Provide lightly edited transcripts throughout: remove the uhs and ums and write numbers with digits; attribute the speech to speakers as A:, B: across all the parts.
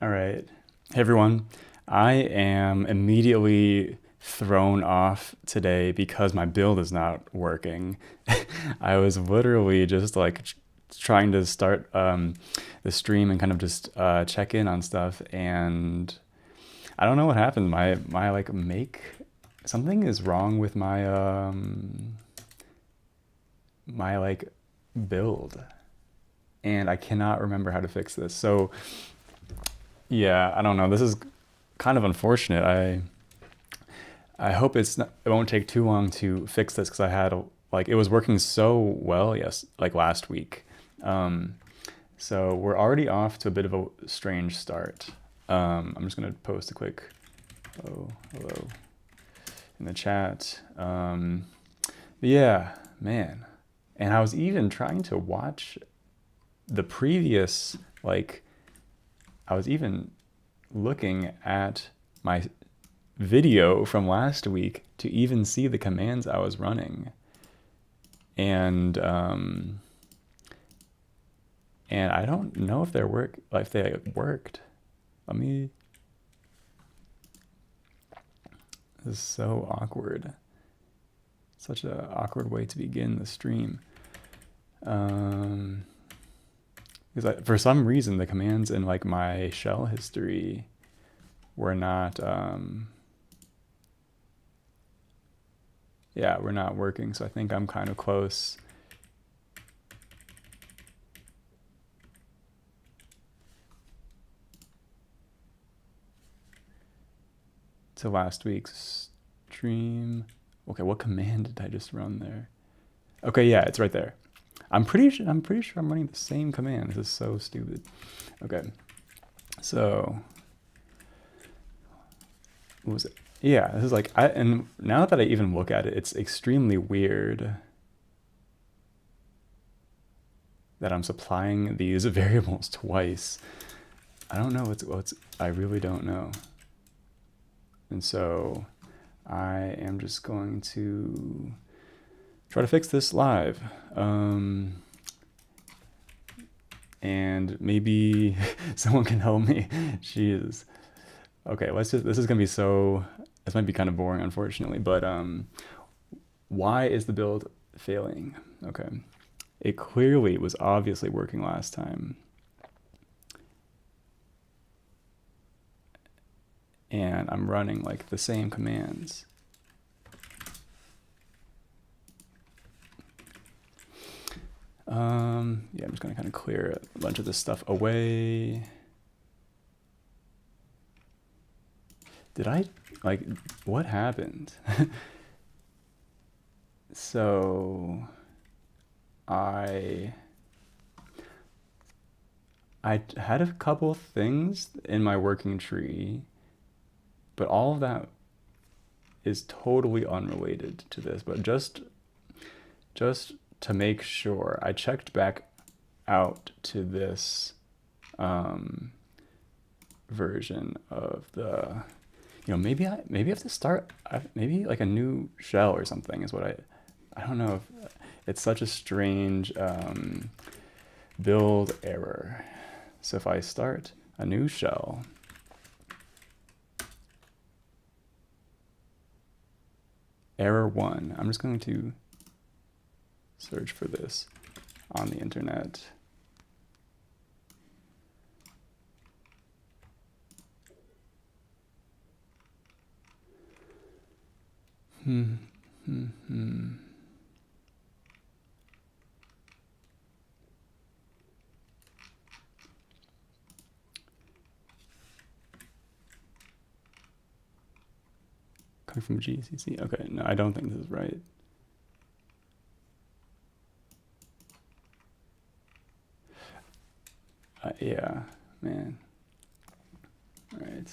A: All right. Hey everyone. I am immediately thrown off today because my build is not working. I was literally just like trying to start the stream and kind of just check in on stuff, and I don't know what happened. My like make something is wrong with my like build, and I cannot remember how to fix this. So yeah, I don't know. This is kind of unfortunate. I hope it won't take too long to fix this because I had like it was working so well, yes, like last week. Um, so we're already off to a bit of a strange start. I'm just gonna post a quick oh hello in the chat. Yeah, man. And I was even trying to watch the previous like I was even looking at my video from last week to even see the commands I was running, and I don't know if they worked. Let me. This is so awkward. Such an awkward way to begin the stream. Because for some reason the commands in like my shell history were not yeah, we're not working, so I think I'm kind of close to last week's stream. Okay, what command did I just run there? Okay, yeah, it's right there. I'm pretty sure I'm running the same command. This is so stupid. Okay, so what was it? Yeah, this is like and now that I even look at it, it's extremely weird that I'm supplying these variables twice. I don't know what's I really don't know. And so I am just going to try to fix this live. And maybe someone can help me. Jeez. Okay, this is gonna be this might be kind of boring, unfortunately, but why is the build failing? Okay. It clearly was obviously working last time. And I'm running like the same commands. Yeah, I'm just gonna kind of clear a bunch of this stuff away. Did I, like, what happened? So, I had a couple things in my working tree, but all of that is totally unrelated to this. But just to make sure, I checked back out to this version of the, maybe I have to start maybe like a new shell or something is what I don't know if it's such a strange build error. So if I start a new shell, error 1, I'm just going to search for this on the internet. Coming from GCC. Okay, no, I don't think this is right. Yeah, man. All right.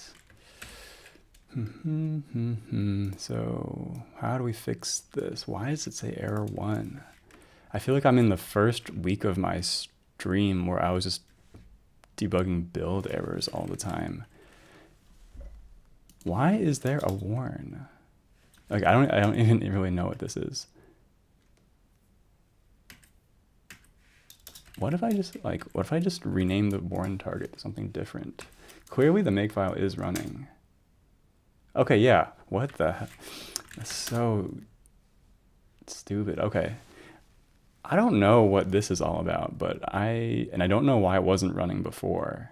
A: So how do we fix this? Why does it say error 1? I feel like I'm in the first week of my stream where I was just debugging build errors all the time. Why is there a warn? Like I don't even really know what this is. What if I just rename the warn target to something different? Clearly the makefile is running. Okay, yeah. What the heck? That's so stupid. Okay. I don't know what this is all about, but I don't know why it wasn't running before.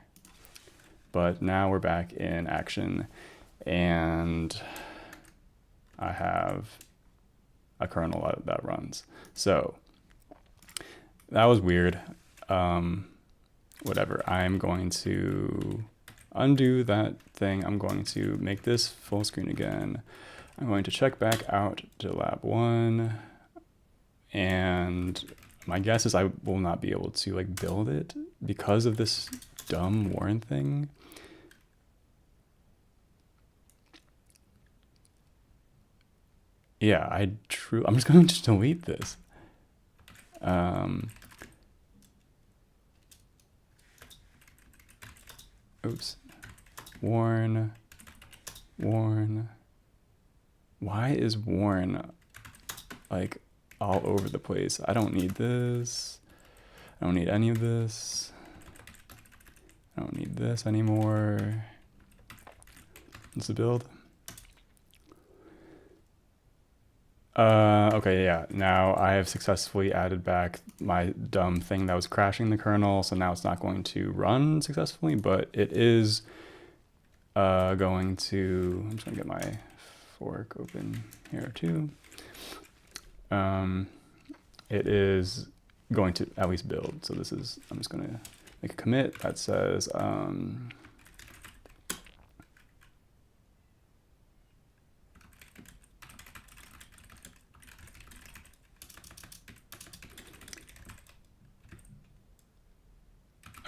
A: But now we're back in action, and I have a kernel that runs. So that was weird. Whatever. I'm going to undo that thing. I'm going to make this full screen again. I'm going to check back out to lab 1, and my guess is I will not be able to like build it because of this dumb warn thing. Yeah, I'm just going to delete this. Oops. Warn. Why is warn like all over the place? I don't need this. I don't need any of this. I don't need this anymore. What's the build? Okay, yeah. Now I have successfully added back my dumb thing that was crashing the kernel, so now it's not going to run successfully, but it is going to, I'm just gonna get my fork open here too. It is going to at least build. So this is, I'm just gonna make a commit that says,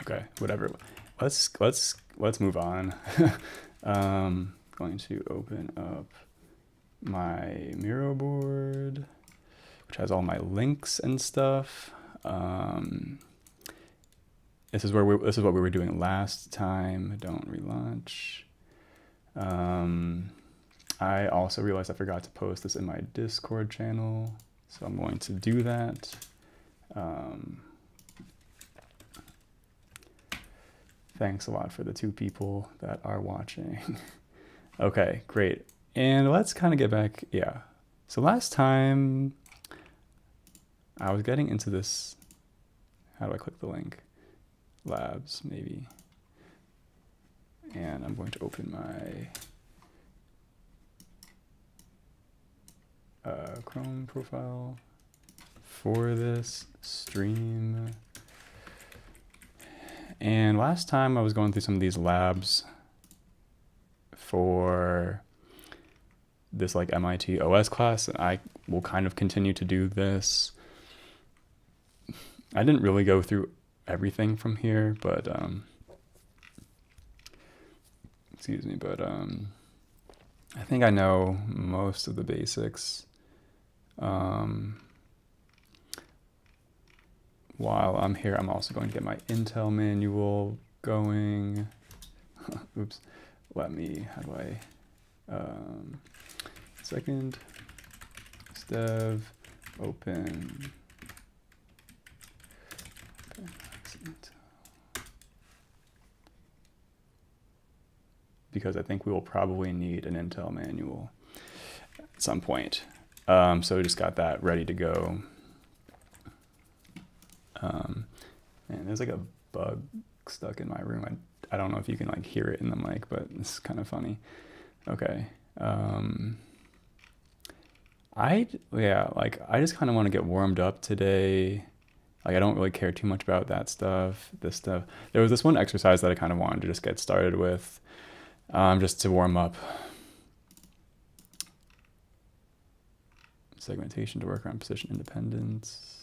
A: okay, whatever. Let's move on. Going to open up my Miro board, which has all my links and stuff. This is what we were doing last time. Don't relaunch. I also realized I forgot to post this in my Discord channel, so I'm going to do that. Thanks a lot for the 2 people that are watching. Okay, great. And let's kind of get back, yeah. So last time I was getting into this, how do I click the link? Labs, maybe. And I'm going to open my Chrome profile for this stream. And last time I was going through some of these labs for this like MIT OS class, and I will kind of continue to do this. I didn't really go through everything from here, but excuse me, but I think I know most of the basics. While I'm here, I'm also going to get my Intel manual going. Oops, how do I, second, dev, open, okay, because I think we will probably need an Intel manual at some point. So we just got that ready to go. And there's like a bug stuck in my room. I don't know if you can like hear it in the mic, but it's kind of funny. Okay. I just kind of want to get warmed up today. Like I don't really care too much about that stuff, this stuff. There was this one exercise that I kind of wanted to just get started with, just to warm up. Segmentation to work around position independence.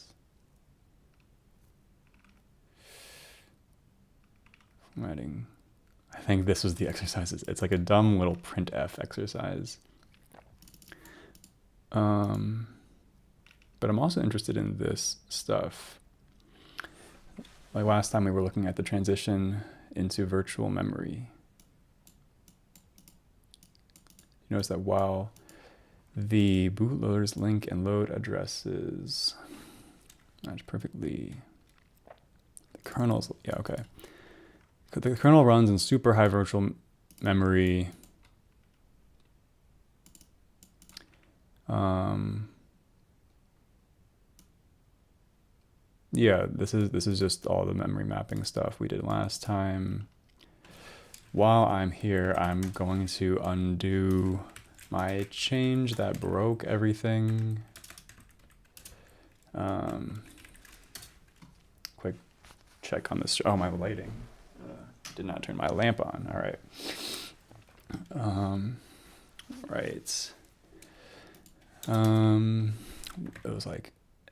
A: Writing. I think this was the exercise. It's like a dumb little printf exercise. But I'm also interested in this stuff. Like last time we were looking at the transition into virtual memory. You notice that while the bootloader's link and load addresses match perfectly, the kernel's, yeah, okay. the kernel runs in super high virtual memory. Yeah, this is just all the memory mapping stuff we did last time. While I'm here, I'm going to undo my change that broke everything. Quick check on this. Oh, my lighting. Did not turn my lamp on. All right. Right. It was like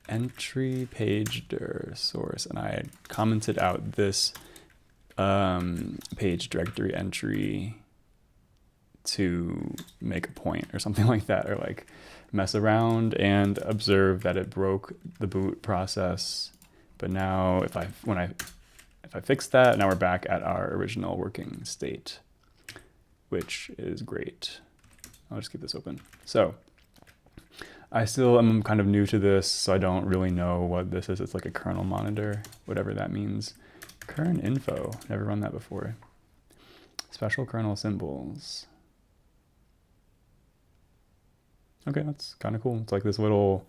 A: entry page dir source, and I had commented out this page directory entry to make a point or something like that, or like mess around and observe that it broke the boot process. But now if I fix that, now we're back at our original working state, which is great. I'll just keep this open. So I still am kind of new to this, so I don't really know what this is. It's like a kernel monitor, whatever that means. Kern info, never run that before. Special kernel symbols. Okay, that's kind of cool. It's like this little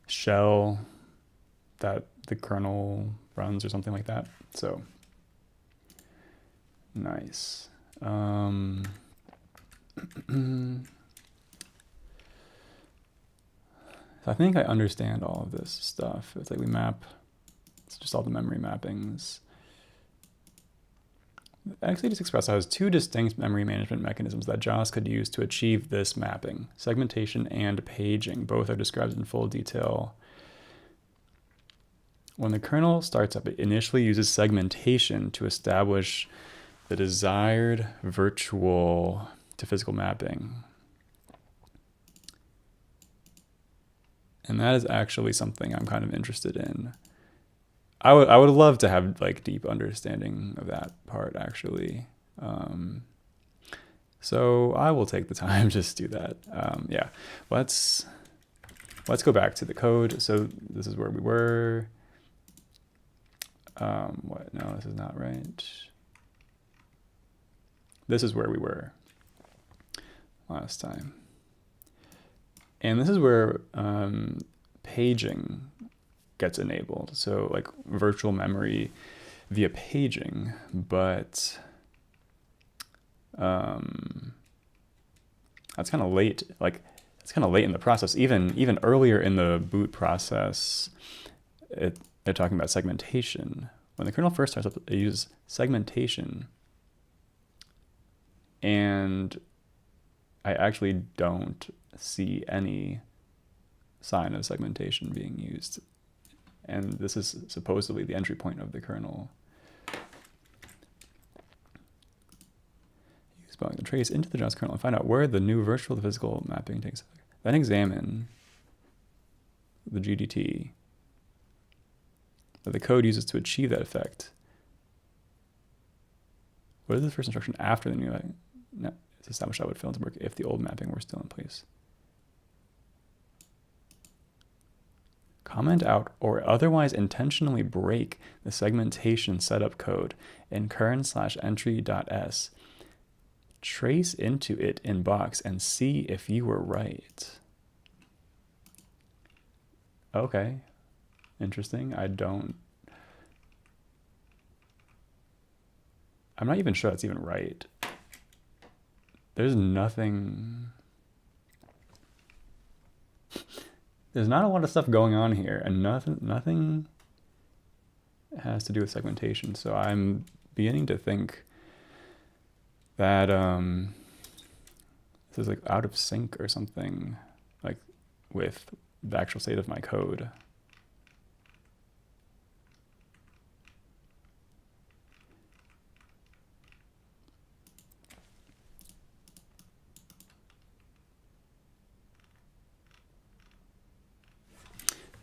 A: shell that the kernel runs or something like that. So nice. So I think I understand all of this stuff. It's like we map, it's just all the memory mappings. x86 Express has two distinct memory management mechanisms that JAWS could use to achieve this mapping: segmentation and paging. Both are described in full detail. When the kernel starts up, it initially uses segmentation to establish the desired virtual to physical mapping. And that is actually something I'm kind of interested in. I would love to have like deep understanding of that part actually. So I will take the time just do that. Yeah, let's go back to the code. So this is where we were. What? No, this is not right. This is where we were last time. And this is where paging gets enabled. So like virtual memory via paging, but that's kind of late. Like it's kind of late in the process. Even earlier in the boot process, they're talking about segmentation. When the kernel first starts up, it uses segmentation. And I actually don't see any sign of segmentation being used. And this is supposedly the entry point of the kernel. Use the trace into the JAWS kernel and find out where the new virtual to physical mapping takes effect. Then examine the GDT that the code uses to achieve that effect. What is the first instruction after the new mapping? No, it's established that would fail to work if the old mapping were still in place. Comment out or otherwise intentionally break the segmentation setup code in kern/entry.s. Trace into it in box and see if you were right. Okay, interesting. I'm not even sure that's even right. There's nothing. There's not a lot of stuff going on here, and nothing has to do with segmentation. So I'm beginning to think that this is like out of sync or something, like with the actual state of my code.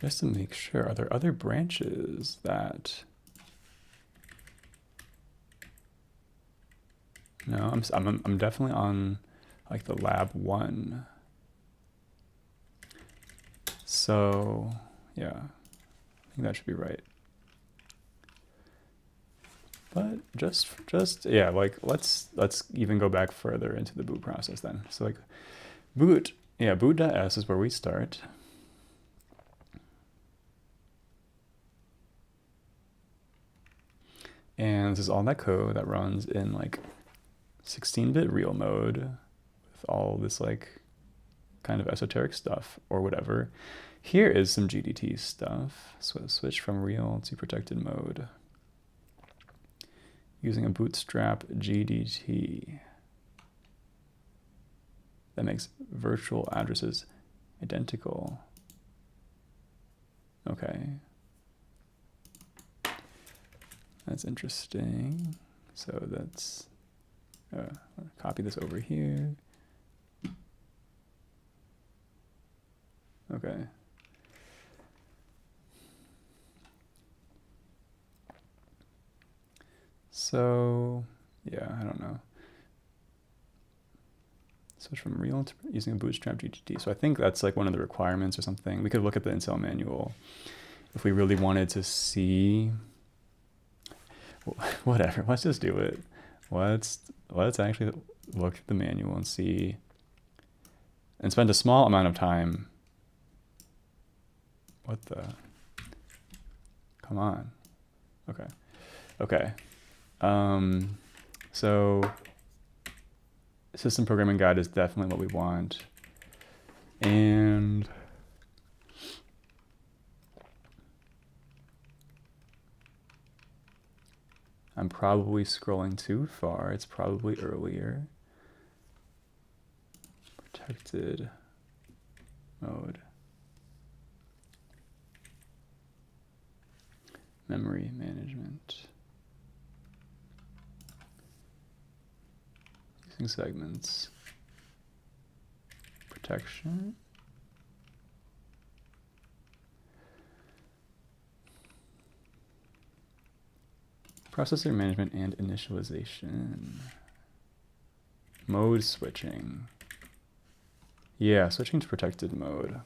A: Just to make sure, are there other branches that? No, I'm definitely on like the lab 1. So yeah, I think that should be right. But just yeah, like let's even go back further into the boot process then. So like boot.s is where we start. And this is all that code that runs in like 16-bit real mode with all this like kind of esoteric stuff or whatever. Here is some GDT stuff. So switch from real to protected mode using a bootstrap GDT that makes virtual addresses identical. Okay. That's interesting. So that's, copy this over here. Okay. So, yeah, I don't know. Switch from real to using a bootstrap GDT. So I think that's like one of the requirements or something. We could look at the Intel manual if we really wanted to see. Whatever, let's just do it. Let's actually look at the manual and see, and spend a small amount of time. What the? Come on. Okay. Okay. So system programming guide is definitely what we want. And I'm probably scrolling too far. It's probably earlier. Protected mode. Memory management. Using segments. Protection. Processor management and initialization. Mode switching. Yeah, switching to protected mode.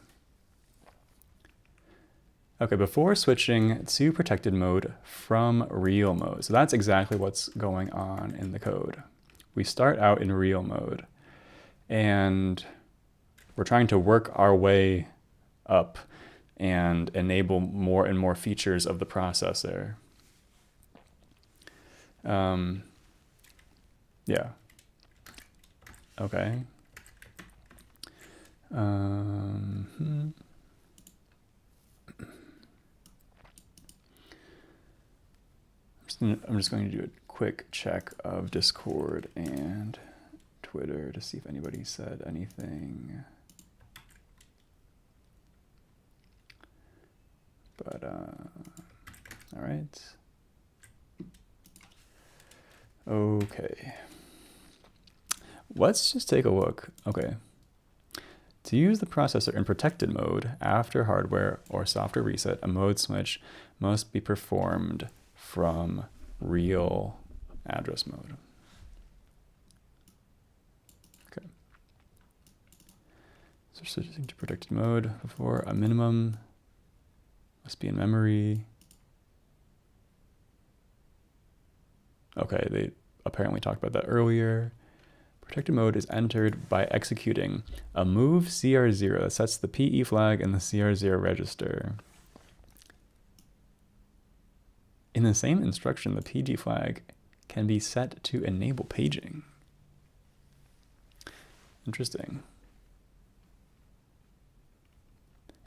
A: Okay, before switching to protected mode from real mode. So that's exactly what's going on in the code. We start out in real mode and we're trying to work our way up and enable more and more features of the processor. Yeah. Okay. I'm just going to do a quick check of Discord and Twitter to see if anybody said anything. But, all right. Okay. Let's just take a look. Okay. To use the processor in protected mode after hardware or software reset, a mode switch must be performed from real address mode. Okay. So switching to protected mode before a minimum must be in memory. Okay, they apparently talked about that earlier. Protected mode is entered by executing a move CR0 that sets the PE flag in the CR0 register. In the same instruction, the PG flag can be set to enable paging. Interesting.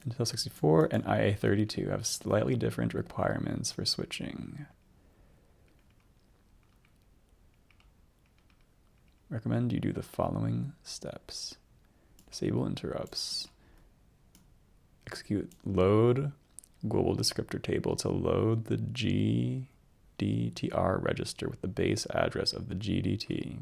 A: Intel 64 and IA32 have slightly different requirements for switching. Recommend you do the following steps. Disable interrupts. Execute load global descriptor table to load the GDTR register with the base address of the GDT.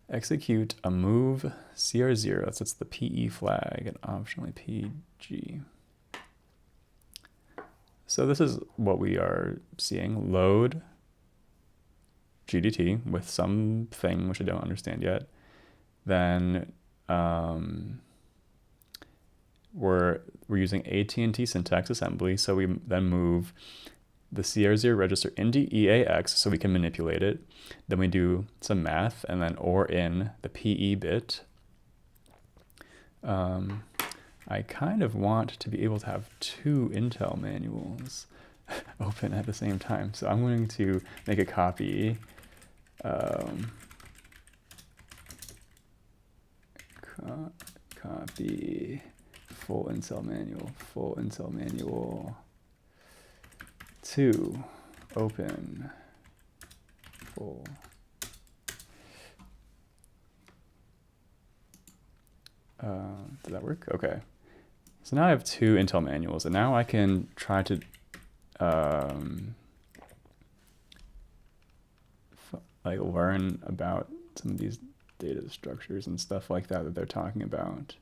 A: Execute a move CR0 that sets the PE flag and optionally PG. So this is what we are seeing. Load GDT with something which I don't understand yet. Then we're using AT&T syntax assembly, so we then move the CR0 register into EAX so we can manipulate it. Then we do some math and then OR in the PE bit. I kind of want to be able to have two Intel manuals open at the same time. So I'm going to make a copy. Copy full Intel manual to open full. Did that work? Okay. So now I have two Intel manuals, and now I can try to like learn about some of these data structures and stuff like that that they're talking about.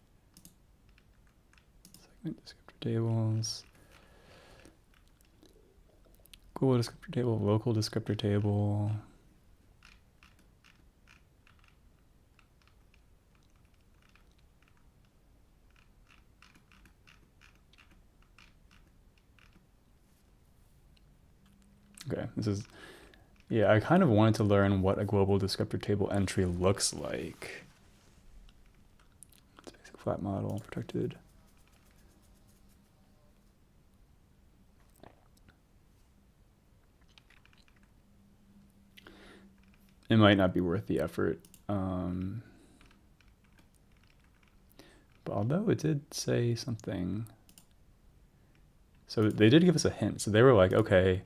A: Segment descriptor tables, global descriptor table, local descriptor table. Okay, this is, yeah, I kind of wanted to learn what a global descriptor table entry looks like. It's a basic flat model, protected. It might not be worth the effort. But although it did say something, so they did give us a hint. So they were like, okay,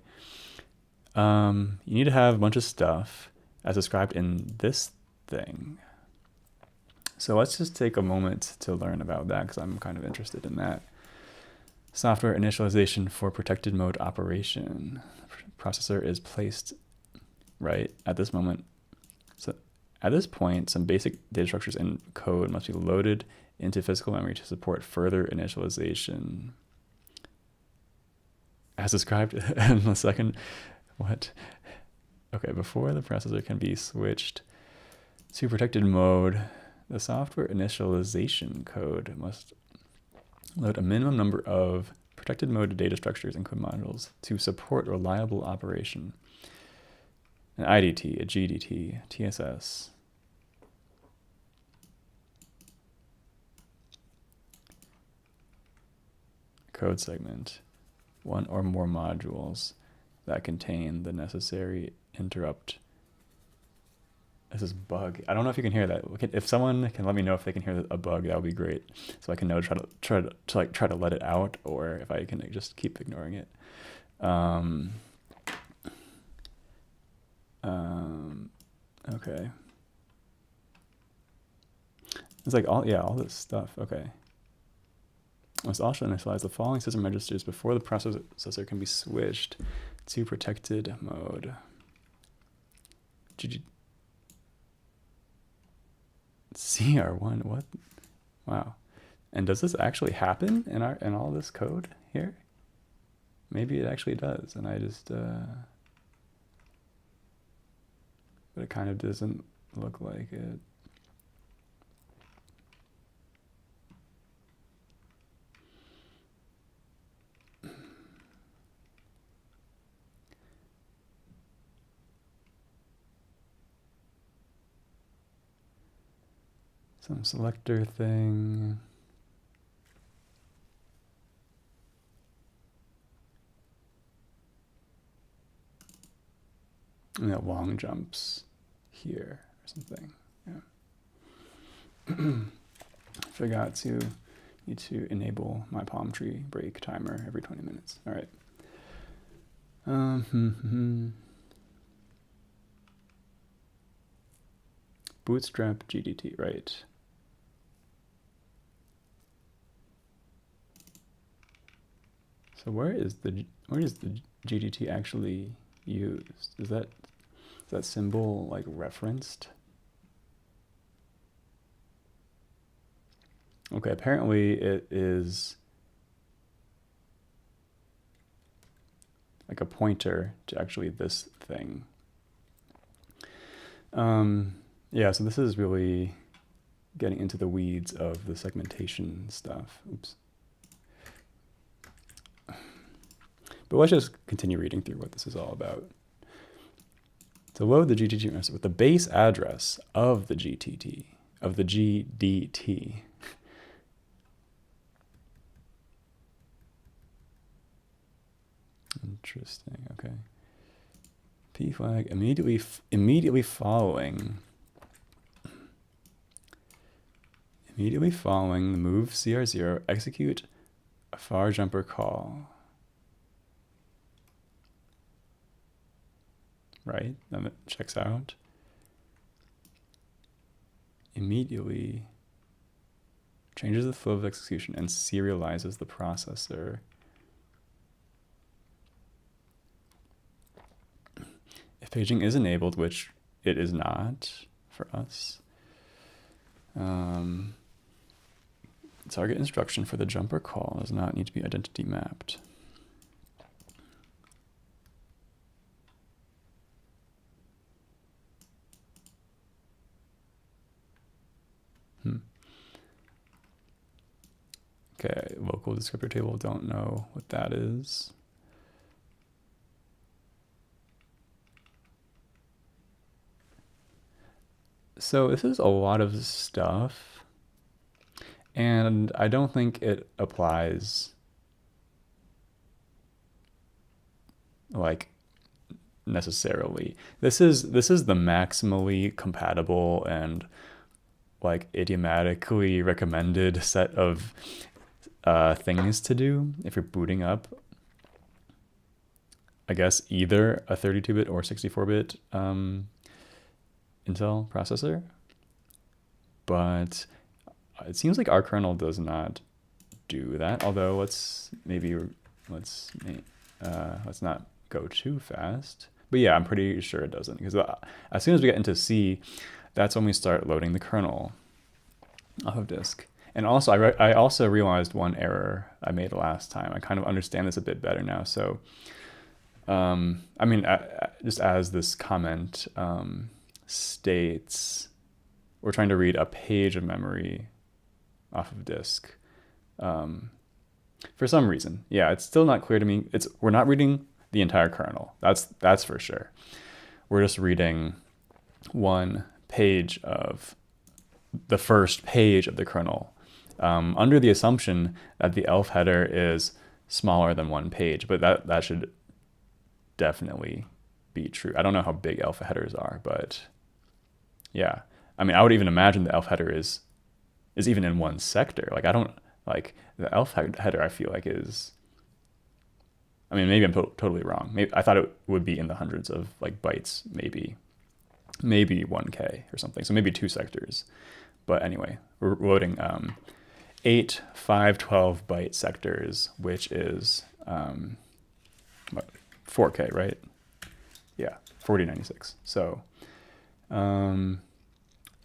A: you need to have a bunch of stuff as described in this thing. So let's just take a moment to learn about that because I'm kind of interested in that. Software initialization for protected mode operation. Processor is placed right at this moment. So at this point, some basic data structures and code must be loaded into physical memory to support further initialization. As described in the second. What? Okay, before the processor can be switched to protected mode, the software initialization code must load a minimum number of protected mode data structures and code modules to support reliable operation. An IDT, a GDT, TSS. Code segment, one or more modules that contain the necessary interrupt. This is bug. I don't know if you can hear that. If someone can let me know if they can hear a bug, that would be great, so I can know try to let it out, or if I can just keep ignoring it. Okay. It's like all this stuff. Okay. Must also initialize the following system registers before the processor can be switched to protected mode. CR1, what? Wow. And does this actually happen in all this code here? Maybe it actually does, and I just but it kind of doesn't look like it. Some selector thing. And that long jumps here or something. Yeah. Forgot to need to enable my palm tree break timer every 20 minutes. All right. Bootstrap GDT, right? So where is the GDT actually used? Is that symbol like referenced? Okay, apparently it is like a pointer to actually this thing. Yeah, so this is really getting into the weeds of the segmentation stuff. Oops. But let's just continue reading through what this is all about. To load the GTT with the base address of the GDT. Interesting. Okay. P flag immediately following the move CR0, execute a far jumper call. Right? That checks out. Immediately changes the flow of execution and serializes the processor. If paging is enabled, which it is not for us, target instruction for the jumper call does not need to be identity mapped. Okay, local descriptor table, don't know what that is. So this is a lot of stuff, and I don't think it applies like necessarily. This is the maximally compatible and like idiomatically recommended set of things to do if you're booting up, I guess, either a 32-bit or 64-bit Intel processor. But it seems like our kernel does not do that. Although let's not go too fast. But yeah, I'm pretty sure it doesn't, because as soon as we get into C, that's when we start loading the kernel off of disk. And also, I also realized one error I made last time. I kind of understand this a bit better now. So, I mean, just as this comment states, we're trying to read a page of memory off of disk. For some reason, yeah, it's still not clear to me. We're not reading the entire kernel. That's for sure. We're just reading one page of the first page of the kernel, under the assumption that the elf header is smaller than one page, but that should definitely be true. I don't know how big elf headers are, but yeah. I mean, I would even imagine the elf header is even in one sector. Like, I don't, like, the elf header I feel like is, I mean, maybe I'm totally wrong. Maybe I thought it would be in the hundreds of like bytes, maybe 1K or something. So maybe 2 sectors. But anyway, we're loading 8 512 byte sectors, which is 4K, right? Yeah, 4096.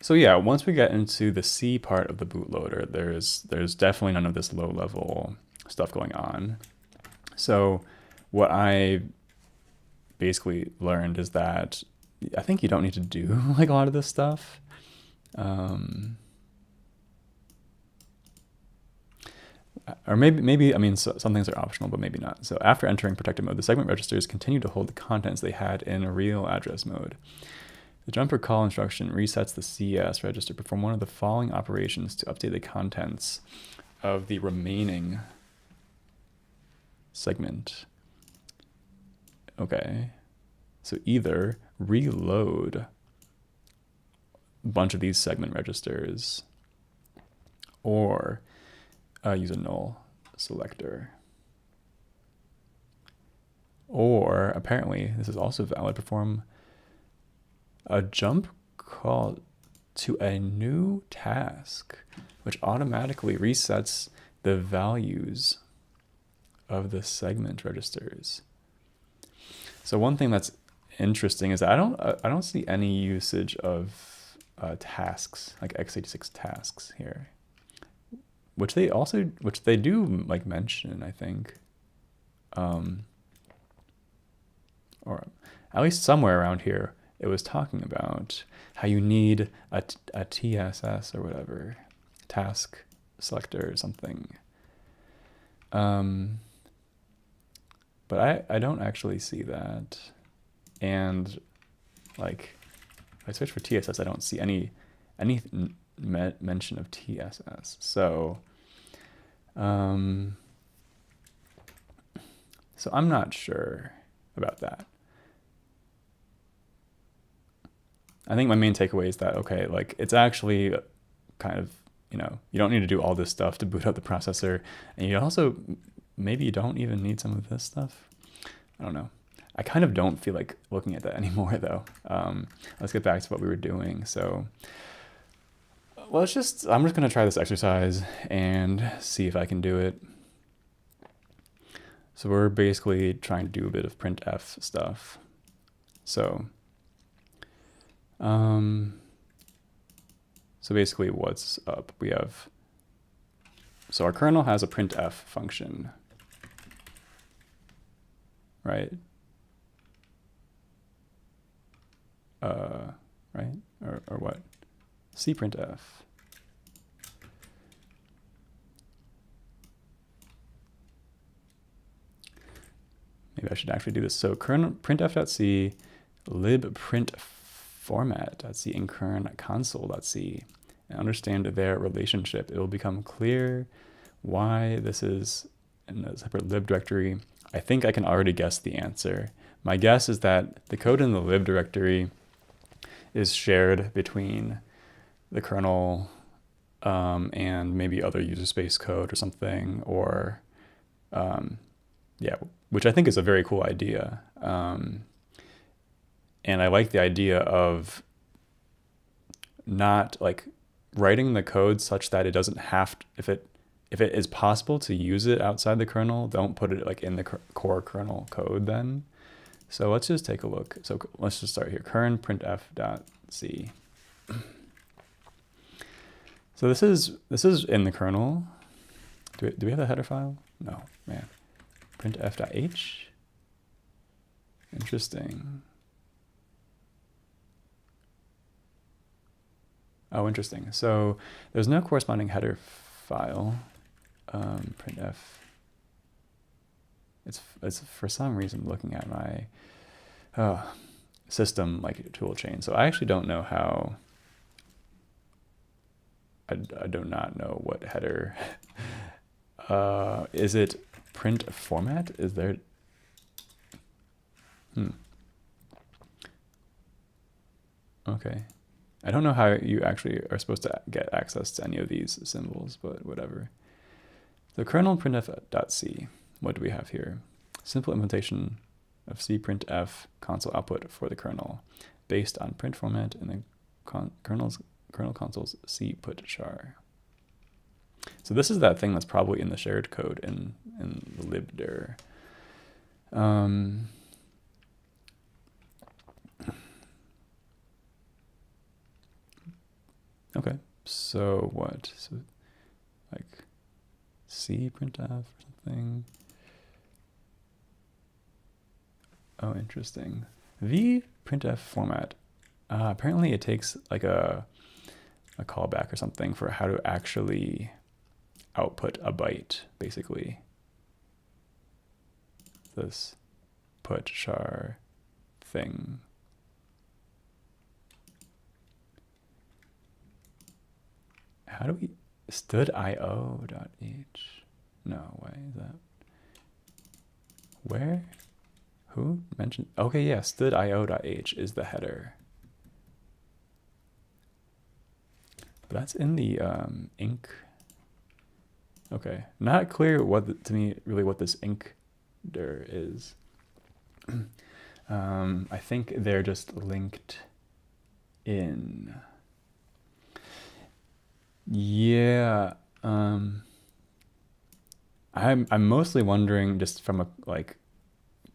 A: So yeah, once we get into the C part of the bootloader, there's definitely none of this low level stuff going on. So what I basically learned is that I think you don't need to do like a lot of this stuff. Or maybe I mean, some things are optional, but maybe not. So after entering protected mode, the segment registers continue to hold the contents they had in a real address mode. The jumper call instruction resets the CS register. Perform one of the following operations to update the contents of the remaining segment. Okay, so either reload a bunch of these segment registers or use a null selector. Or apparently this is also valid, perform a jump call to a new task, which automatically resets the values of the segment registers. So one thing that's interesting is that I don't see any usage of tasks, like x86 tasks here, which they do like mention, I think, or at least somewhere around here it was talking about how you need a TSS or whatever, task selector or something. But I don't actually see that. And like, if I search for TSS, I don't see any mention of TSS. So, so I'm not sure about that. I think my main takeaway is that, okay, like it's actually kind of, you know, you don't need to do all this stuff to boot up the processor. And you also, maybe you don't even need some of this stuff. I don't know. I kind of don't feel like looking at that anymore though. Let's get back to what we were doing. So I'm just gonna try this exercise and see if I can do it. So we're basically trying to do a bit of printf stuff. So, so basically what's up? We have, so our kernel has a printf function, right? Right? Or what? cprintf. Maybe I should actually do this. So kernel printf.c, libprintformat.c, and kern console.c, and understand their relationship. It will become clear why this is in a separate lib directory. I think I can already guess the answer. My guess is that the code in the lib directory is shared between the kernel and maybe other user space code or something, or yeah, which I think is a very cool idea. And I like the idea of not like writing the code such that it doesn't have to, if it is possible to use it outside the kernel, don't put it like in the core kernel code then. So let's just take a look. So let's just start here, kern printf.c. So this is in the kernel. Do we have the header file? No, man. Printf.h. Interesting. Oh, interesting. So there's no corresponding header file. Printf. It's for some reason looking at my system like tool chain. So I actually don't know how. I do not know what header. Is it print format? Is there? Okay. I don't know how you actually are supposed to get access to any of these symbols, but whatever. The kernel printf.c. What do we have here? Simple implementation of cprintf console output for the kernel, based on print format in the kernel console's cput-char. So this is that thing that's probably in the shared code in the libdir. Okay, so what? So like cprintf or something. Oh, interesting. The printf format. Apparently it takes like a callback or something for how to actually output a byte, basically. This put char thing. How do we stdio.h? No, why is that? Where? Who mentioned? Okay, yeah, stdio.h is the header. But that's in the inc. Okay, not clear to me really what this incdir is. I think they're just linked in. Yeah, I'm mostly wondering, just from a like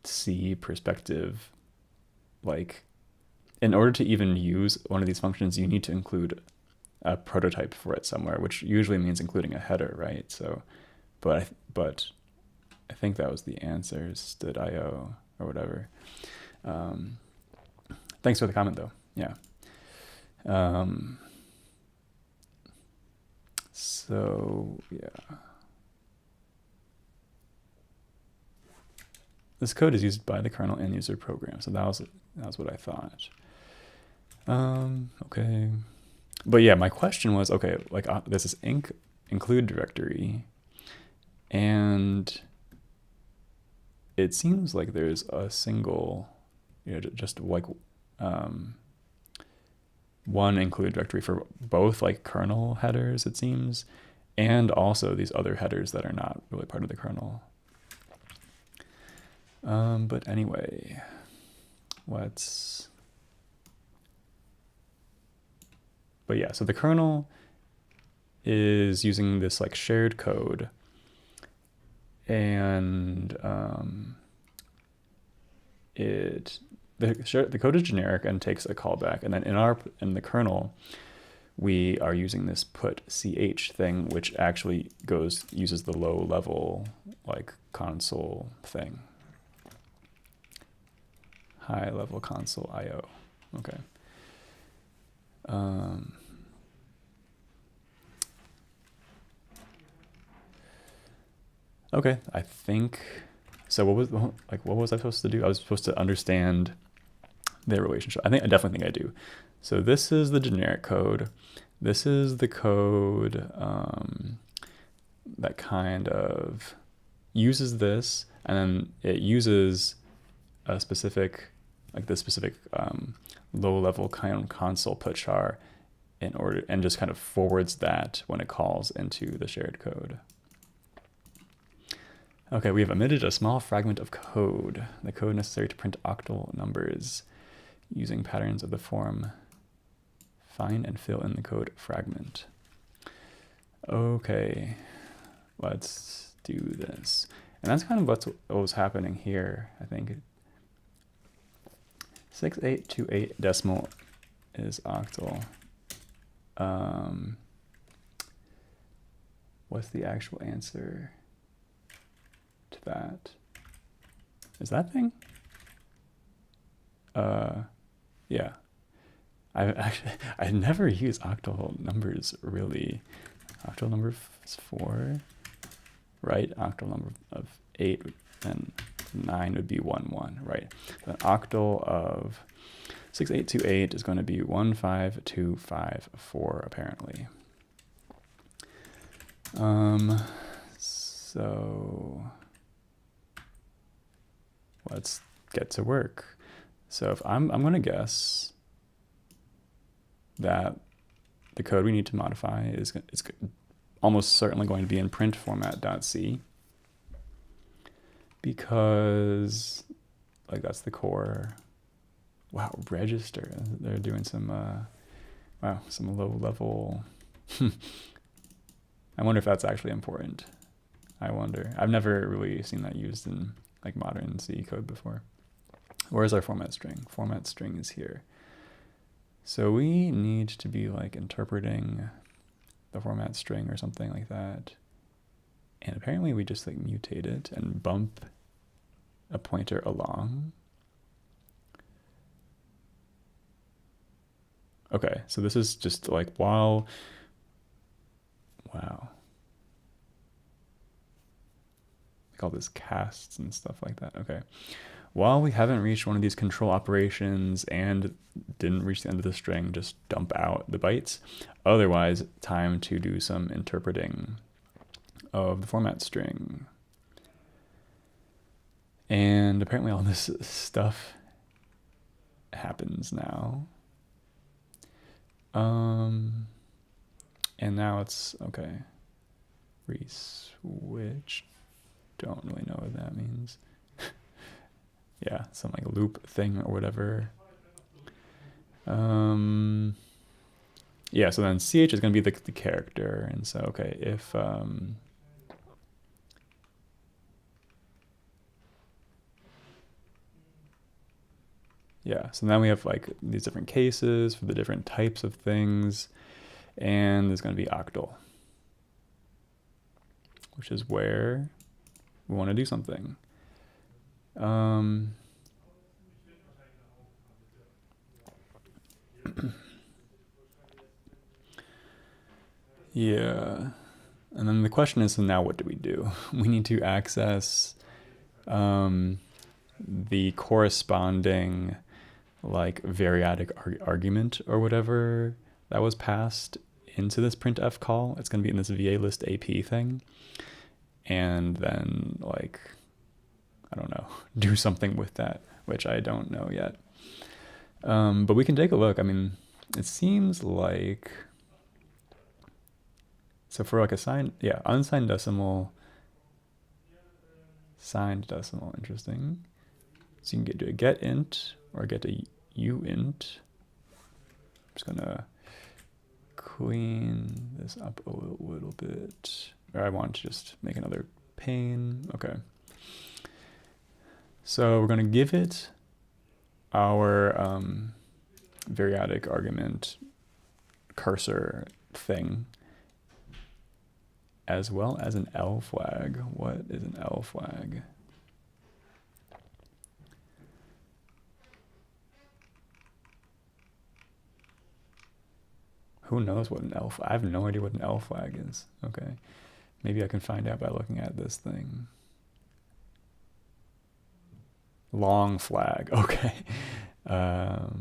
A: C perspective, like in order to even use one of these functions, you need to include a prototype for it somewhere, which usually means including a header, right? So, but I think that was the answer, stdio or whatever. Thanks for the comment though. Yeah. So yeah. this code is used by the kernel and user program. So that was what I thought. Okay. But yeah, my question was, okay, like this is include directory, and it seems like there's a single, just like one include directory for both like kernel headers, it seems, and also these other headers that are not really part of the kernel. But anyway, but yeah, so the kernel is using this like shared code, and the code is generic and takes a callback, and then in the kernel we are using this put ch thing, which actually uses the low level like console thing, high level console IO. Okay. Okay, I think so. What was I supposed to do? I was supposed to understand their relationship. I definitely think I do. So this is the generic code. This is the code that kind of uses this, and then it uses a specific, like this specific low-level console put char and just kind of forwards that when it calls into the shared code. Okay, we have omitted a small fragment of code, the code necessary to print octal numbers using patterns of the form find and fill in the code fragment. Okay, let's do this. And that's kind of what was happening here, I think. 6828 decimal is octal. What's the actual answer to that? Is that thing? Yeah. I never use octal numbers really. Octal number is 4, right? Octal number of 8 and 9 would be 1, 1, right? The octal of 6828 is going to be 15254 apparently. So let's get to work. So if I'm going to guess that the code we need to modify is almost certainly going to be in print format.c, because like that's the core. Wow, register. They're doing some some low level. I wonder if that's actually important. I wonder. I've never really seen that used in like modern C code before. Where's our format string? Format string is here. So we need to be like interpreting the format string or something like that. And apparently we just like mutate it and bump a pointer along. Okay, so this is just like wow. Like all this casts and stuff like that. Okay. While we haven't reached one of these control operations and didn't reach the end of the string, just dump out the bytes. Otherwise, time to do some interpreting of the format string. And apparently all this stuff happens now. And now it's, okay, reswitch. Don't really know what that means. Yeah, some like loop thing or whatever. Yeah, so then ch is going to be the character. And so, okay, if yeah, so now we have like these different cases for the different types of things, and there's going to be octal, which is where we want to do something. Yeah, and then the question is, so now what do? We need to access the corresponding like variadic argument or whatever that was passed into this printf call. It's going to be in this va list AP thing, and then like, I don't know, do something with that, which I don't know yet. But we can take a look. I mean, it seems like, so for like a signed, yeah, unsigned decimal, signed decimal, interesting. So you can do a get int or get a uint. I'm just gonna clean this up a little bit. Or I want to just make another pane. Okay. So we're gonna give it our variadic argument cursor thing, as well as an L flag. What is an L flag? Who knows what an L flag? I have no idea what an L flag is. Okay. Maybe I can find out by looking at this thing. Long flag. Okay. Of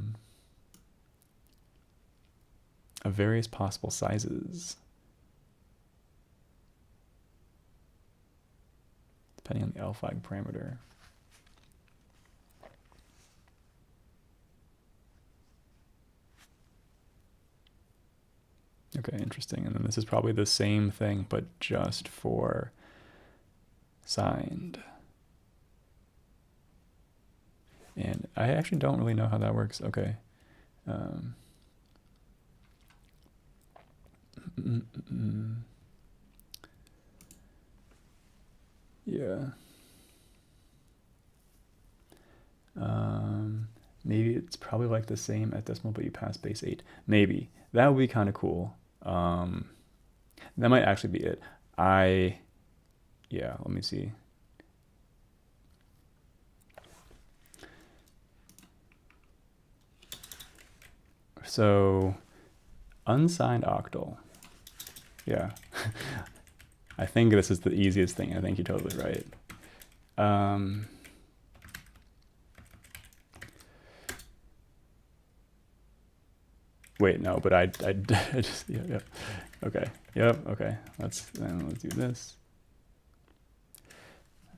A: various possible sizes, depending on the L flag parameter. Okay, interesting. And then this is probably the same thing, but just for signed. And I actually don't really know how that works. Okay. Yeah. Maybe it's probably like the same at decimal, but you pass base 8. Maybe. That would be kind of cool. That might actually be it. Yeah, let me see. So, unsigned octal. Yeah. I think this is the easiest thing. I think you're totally right. Wait, no, but I just, yeah. Okay, yep, okay. Let's do this.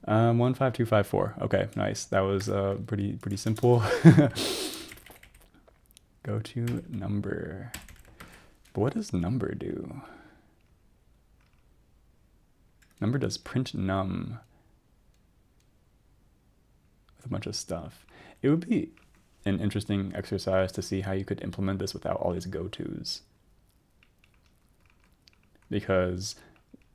A: 15254. Okay, nice. That was pretty simple. Go to number. But what does number do? Number does print num with a bunch of stuff. It would be an interesting exercise to see how you could implement this without all these go-tos. Because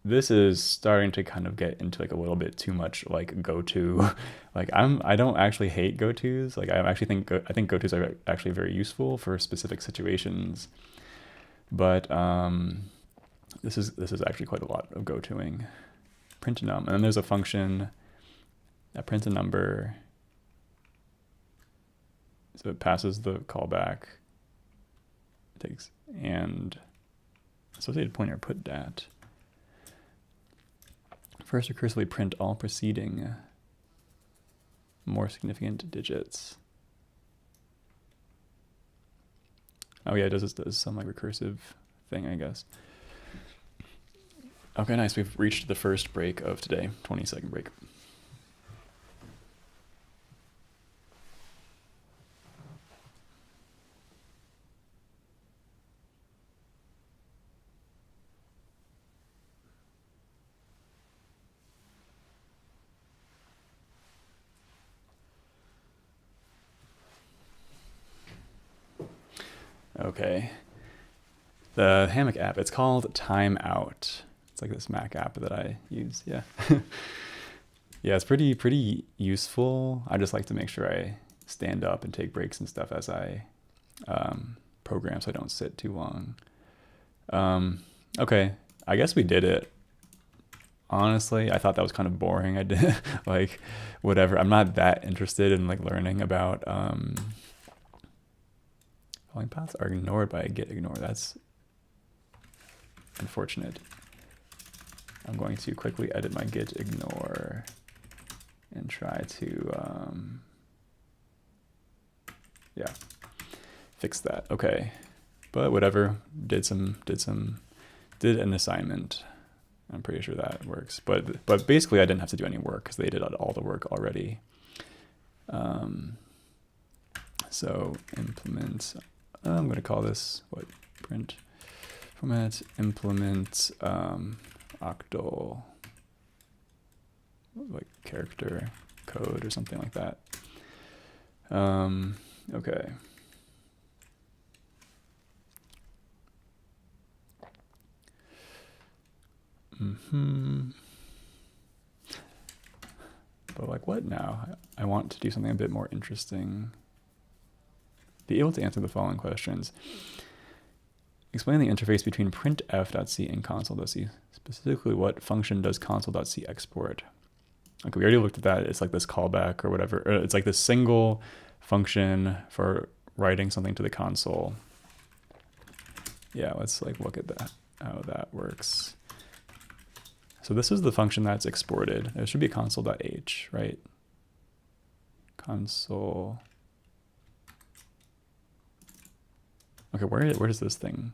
A: this is starting to kind of get into like a little bit too much like go-to. Like I don't actually hate go-tos. Like I think go-tos are actually very useful for specific situations. But this is actually quite a lot of go-toing. Print num, and then there's a function that prints a number. So it passes the callback. It takes and associated pointer put dat. First recursively print all preceding more significant digits. Oh yeah, it does some like recursive thing, I guess. Okay, nice. We've reached the first break of today, 20-second break. Okay. The Hammock app, it's called Timeout. It's like this Mac app that I use, yeah. Yeah, it's pretty useful. I just like to make sure I stand up and take breaks and stuff as I program so I don't sit too long. Okay, I guess we did it. Honestly, I thought that was kind of boring. I did like whatever. I'm not that interested in like learning about calling paths are ignored by a get ignore. That's unfortunate. I'm going to quickly edit my get ignore and try to, yeah, fix that. Okay, but whatever. Did an assignment. I'm pretty sure that works. But basically, I didn't have to do any work because they did all the work already. So implement. I'm going to call this what? Print format implement octal, like character code or something like that. Okay. But like what now? I want to do something a bit more interesting. Be able to answer the following questions. Explain the interface between printf.c and console.c. Specifically, what function does console.c export? Okay, we already looked at that. It's like this callback or whatever. It's like this single function for writing something to the console. Yeah, let's like look at that, how that works. So this is the function that's exported. It should be console.h, right? Console. Okay, where does this thing?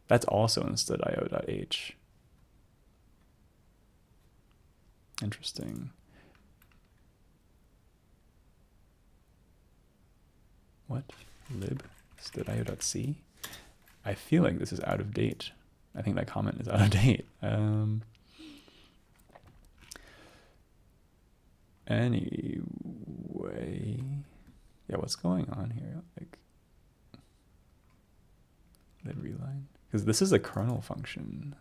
A: That's also instead io.h. Interesting. What? Lib stdio.c? I feel like this is out of date. I think that comment is out of date. Anyway, yeah, what's going on here? Like, lib reline? Because this is a kernel function.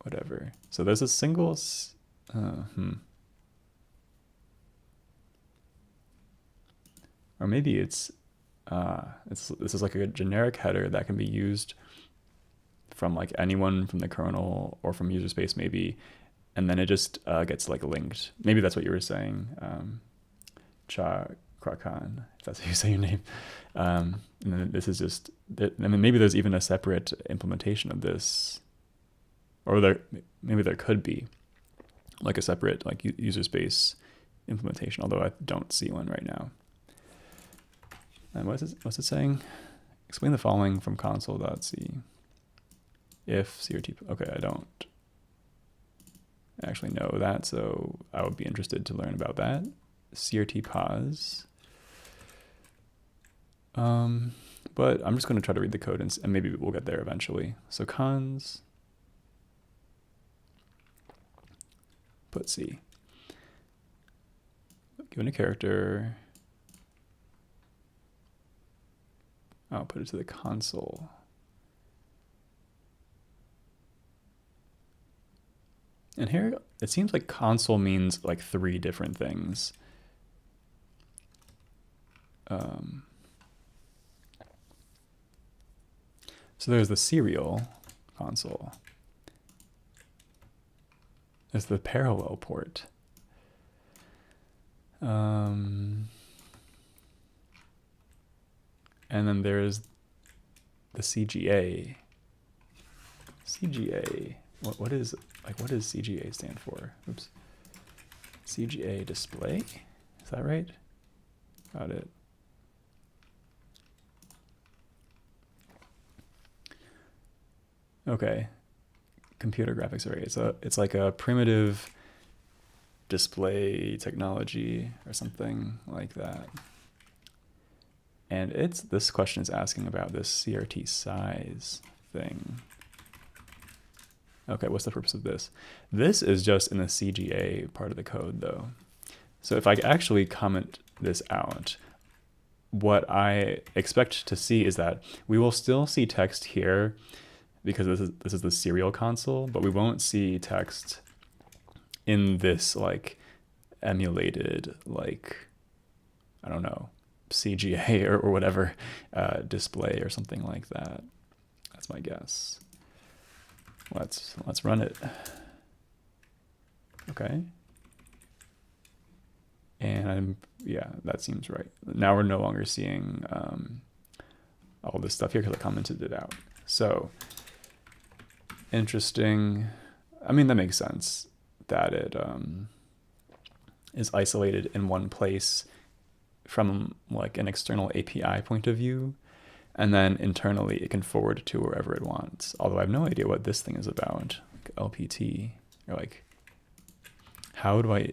A: Whatever. So there's a single, or maybe this is like a generic header that can be used from like anyone from the kernel or from user space maybe, and then it just gets like linked. Maybe that's what you were saying, Krakan, if that's how you say your name. And then this is just, I mean, maybe there's even a separate implementation of this, or maybe there could be like a separate like user space implementation, although I don't see one right now. And what's it saying? Explain the following from console.c. If CRT, okay, I don't actually know that, so I would be interested to learn about that. CRT pause. But I'm just going to try to read the code and maybe we'll get there eventually. So cons, put C. Given a character, I'll put it to the console. And here, it seems like console means like 3 different things. So there's the serial console. There's the parallel port. And then there's the CGA. CGA. What does CGA stand for? Oops. CGA display? Is that right? Got it. Okay. Computer graphics array. It's like a primitive display technology or something like that. And this question is asking about this CRT size thing. Okay, what's the purpose of this? This is just in the CGA part of the code though. So if I actually comment this out, what I expect to see is that we will still see text here because this is the serial console, but we won't see text in this like emulated, like, I don't know, CGA or whatever display or something like that. That's my guess. Let's run it. Okay. And yeah, that seems right. Now we're no longer seeing all this stuff here because I commented it out. So interesting. I mean, that makes sense that it is isolated in one place from like an external API point of view, and then internally it can forward to wherever it wants. Although I have no idea what this thing is about, like LPT, or like, how do I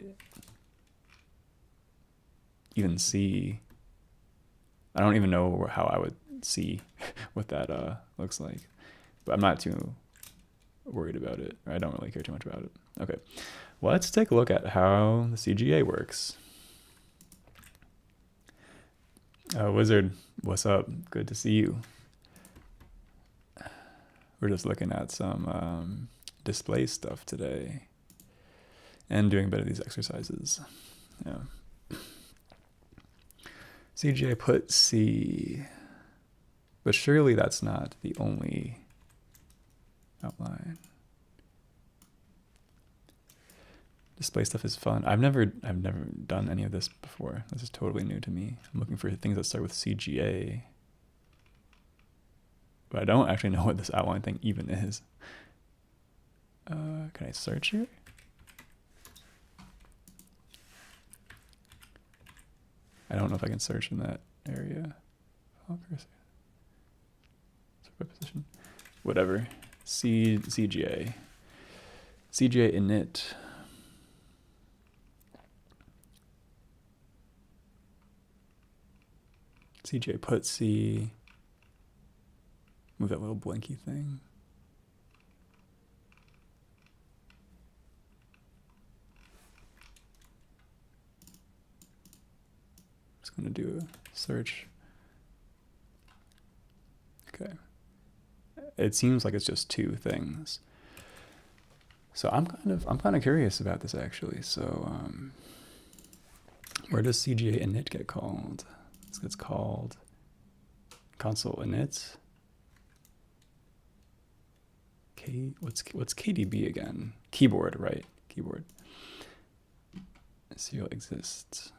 A: even see? I don't even know how I would see what that looks like, but I'm not too worried about it. I don't really care too much about it. Okay, well, let's take a look at how the CGA works. Wizard, what's up? Good to see you. We're just looking at some display stuff today and doing a bit of these exercises. Yeah. CGA put C, but surely that's not the only outline. Display stuff is fun. I've never done any of this before. This is totally new to me. I'm looking for things that start with CGA, but I don't actually know what this outline thing even is. Can I search here? I don't know if I can search in that area. Position. Whatever. CGA. CGA init. CGA put C. Move that little blinky thing. Just going to do a search. Okay. It seems like it's just two things. So I'm kind of curious about this actually. So where does CGA init get called? This gets called console init. What's KDB again? Keyboard, right? Keyboard. Serial exists.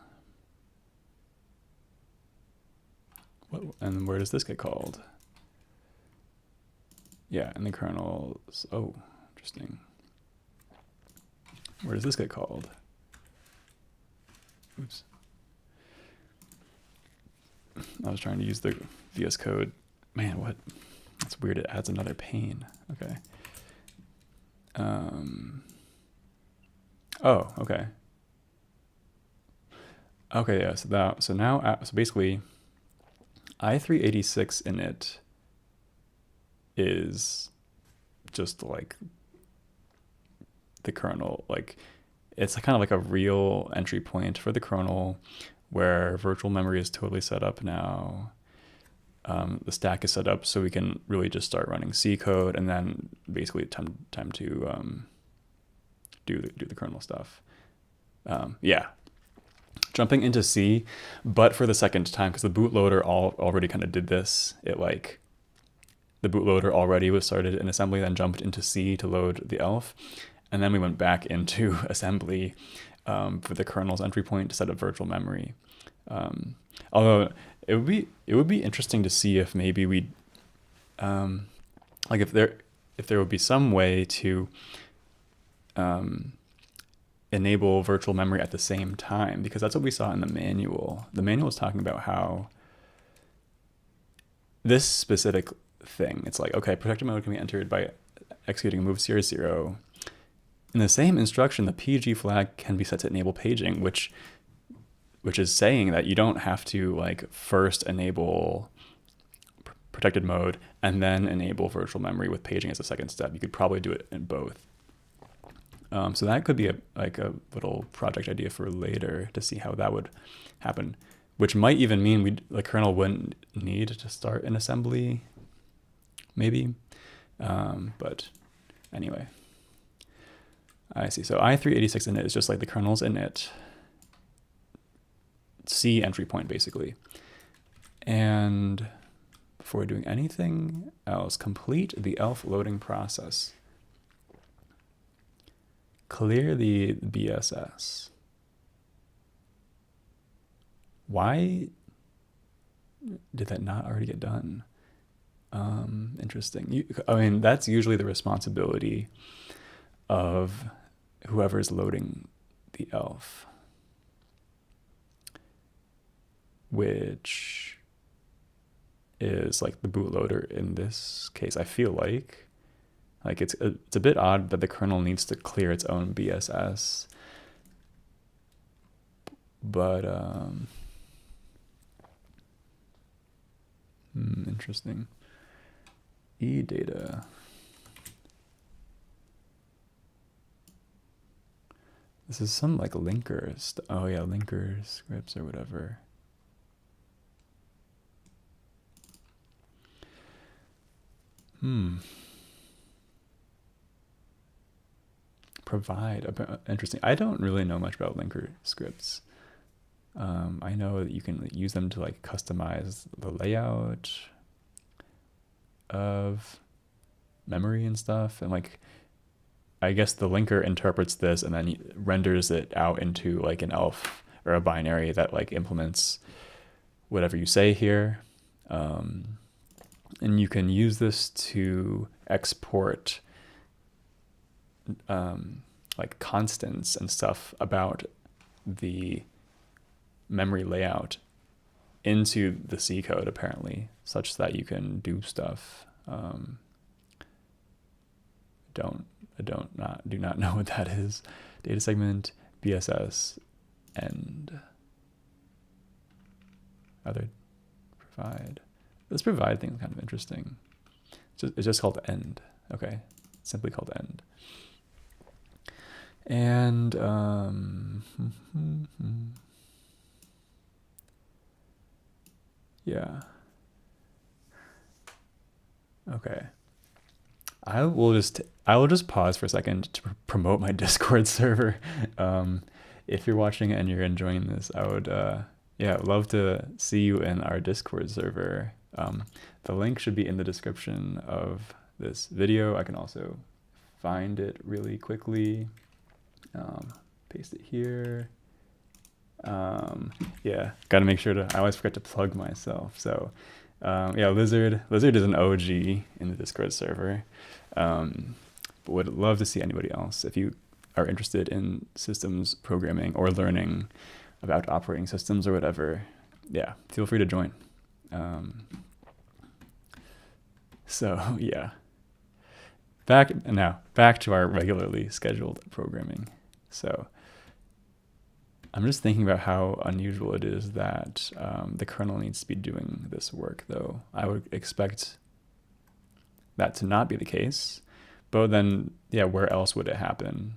A: And where does this get called? Yeah, in the kernel. Oh, interesting. Where does this get called? Oops. I was trying to use the VS Code. Man, what? That's weird. It adds another pane. Okay. Oh, okay. Okay, yeah. So basically, i386 init is just like the kernel. Like, it's kind of like a real entry point for the kernel where virtual memory is totally set up now. The stack is set up so we can really just start running C code, and then basically time to do the kernel stuff. Yeah, jumping into C, but for the second time, because the bootloader already kind of did this. The bootloader already was started in assembly, then jumped into C to load the ELF, and then we went back into assembly for the kernel's entry point to set up virtual memory. Although it would be interesting to see if maybe we like if there would be some way to enable virtual memory at the same time, because that's what we saw in the manual. The manual is talking about how this specific thing, it's like, okay, protected mode can be entered by executing a move series 0. In the same instruction, the PG flag can be set to enable paging, which is saying that you don't have to like first enable protected mode and then enable virtual memory with paging as a second step. You could probably do it in both. So that could be a little project idea for later to see how that would happen, which might even mean the kernel wouldn't need to start an assembly, maybe. But anyway, I see. So i386 init is just like the kernel's init. C entry point, basically. And before doing anything else, complete the ELF loading process. Clear the BSS. Why did that not already get done? Interesting. I mean, that's usually the responsibility of whoever's loading the ELF. which is like the bootloader in this case. I feel like it's a bit odd that the kernel needs to clear its own BSS, but interesting. eData. This is some like linkers. Oh yeah, linker scripts or whatever. Provide. Interesting. I don't really know much about linker scripts. I know that you can use them to like customize the layout of memory and stuff, and like I guess the linker interprets this and then renders it out into like an ELF or a binary that like implements whatever you say here. And you can use this to export like constants and stuff about the memory layout into the C code apparently, such that you can do stuff. Do not know what that is. Data segment, BSS, and other provide. This provide thing is kind of interesting. It's just called end. Okay, it's simply called end. And yeah. Okay. I will just pause for a second to promote my Discord server. If you're watching and you're enjoying this, I would love to see you in our Discord server. The link should be in the description of this video. I can also find it really quickly. Paste it here. Gotta make sure I always forget to plug myself. So Lizard is an OG in the Discord server. But would love to see anybody else. If you are interested in systems programming or learning about operating systems or whatever, feel free to join. Back to our regularly scheduled programming. So I'm just thinking about how unusual it is that the kernel needs to be doing this work, though. I would expect that to not be the case. But then, where else would it happen?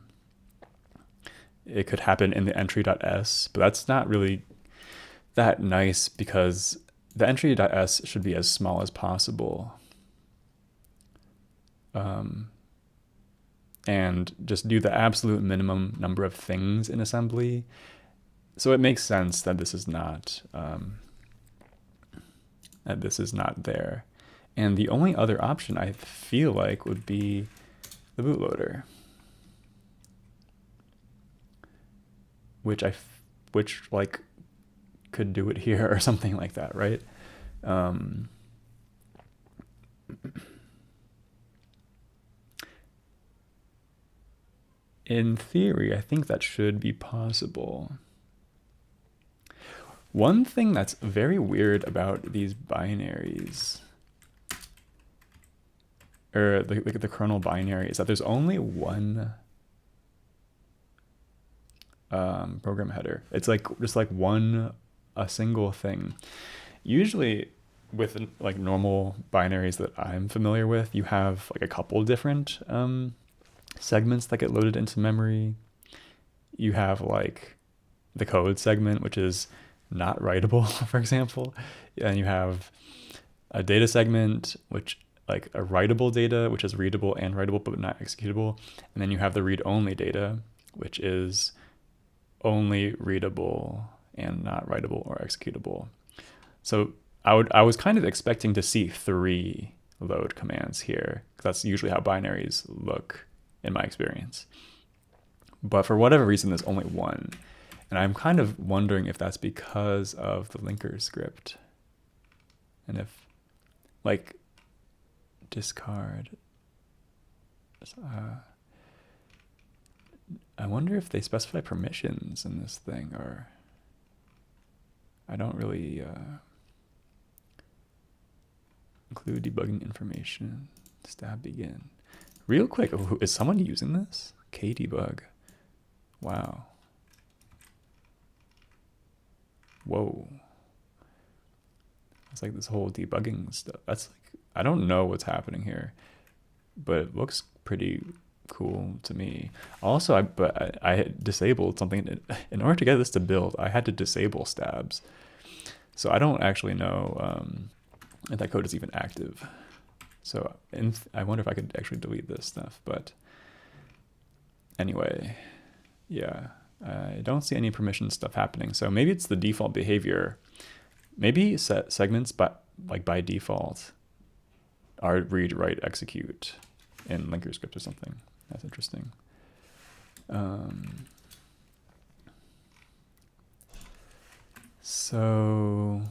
A: It could happen in the entry.s, but that's not really that nice because the entry.s should be as small as possible. And just do the absolute minimum number of things in assembly. So it makes sense that this is not there. And the only other option I feel like would be the bootloader, which could do it here or something like that, right? In theory, I think that should be possible. One thing that's very weird about these binaries, or the kernel binary, is that there's only one program header. It's like just like a single thing. Usually with like normal binaries that I'm familiar with, you have like a couple different segments that get loaded into memory. You have like the code segment, which is not writable, for example, and you have a data segment, which like a writable data, which is readable and writable but not executable, and then you have the read-only data, which is only readable and not writable or executable. So I was kind of expecting to see 3 load commands here, because that's usually how binaries look in my experience. But for whatever reason, there's only 1. And I'm kind of wondering if that's because of the linker script. And if, like, discard. I wonder if they specify permissions in this thing, or I don't really include debugging information. Stab begin. Real quick, is someone using this? Kdebug. Wow. Whoa. It's like this whole debugging stuff. That's like, I don't know what's happening here, but it looks pretty cool to me. Also, I had disabled something. In order to get this to build, I had to disable stabs. So I don't actually know if that code is even active. So I wonder if I could actually delete this stuff. But anyway, yeah, I don't see any permission stuff happening. So maybe it's the default behavior. Maybe set segments, but like by default, are read, write, execute in linker script or something. That's interesting. So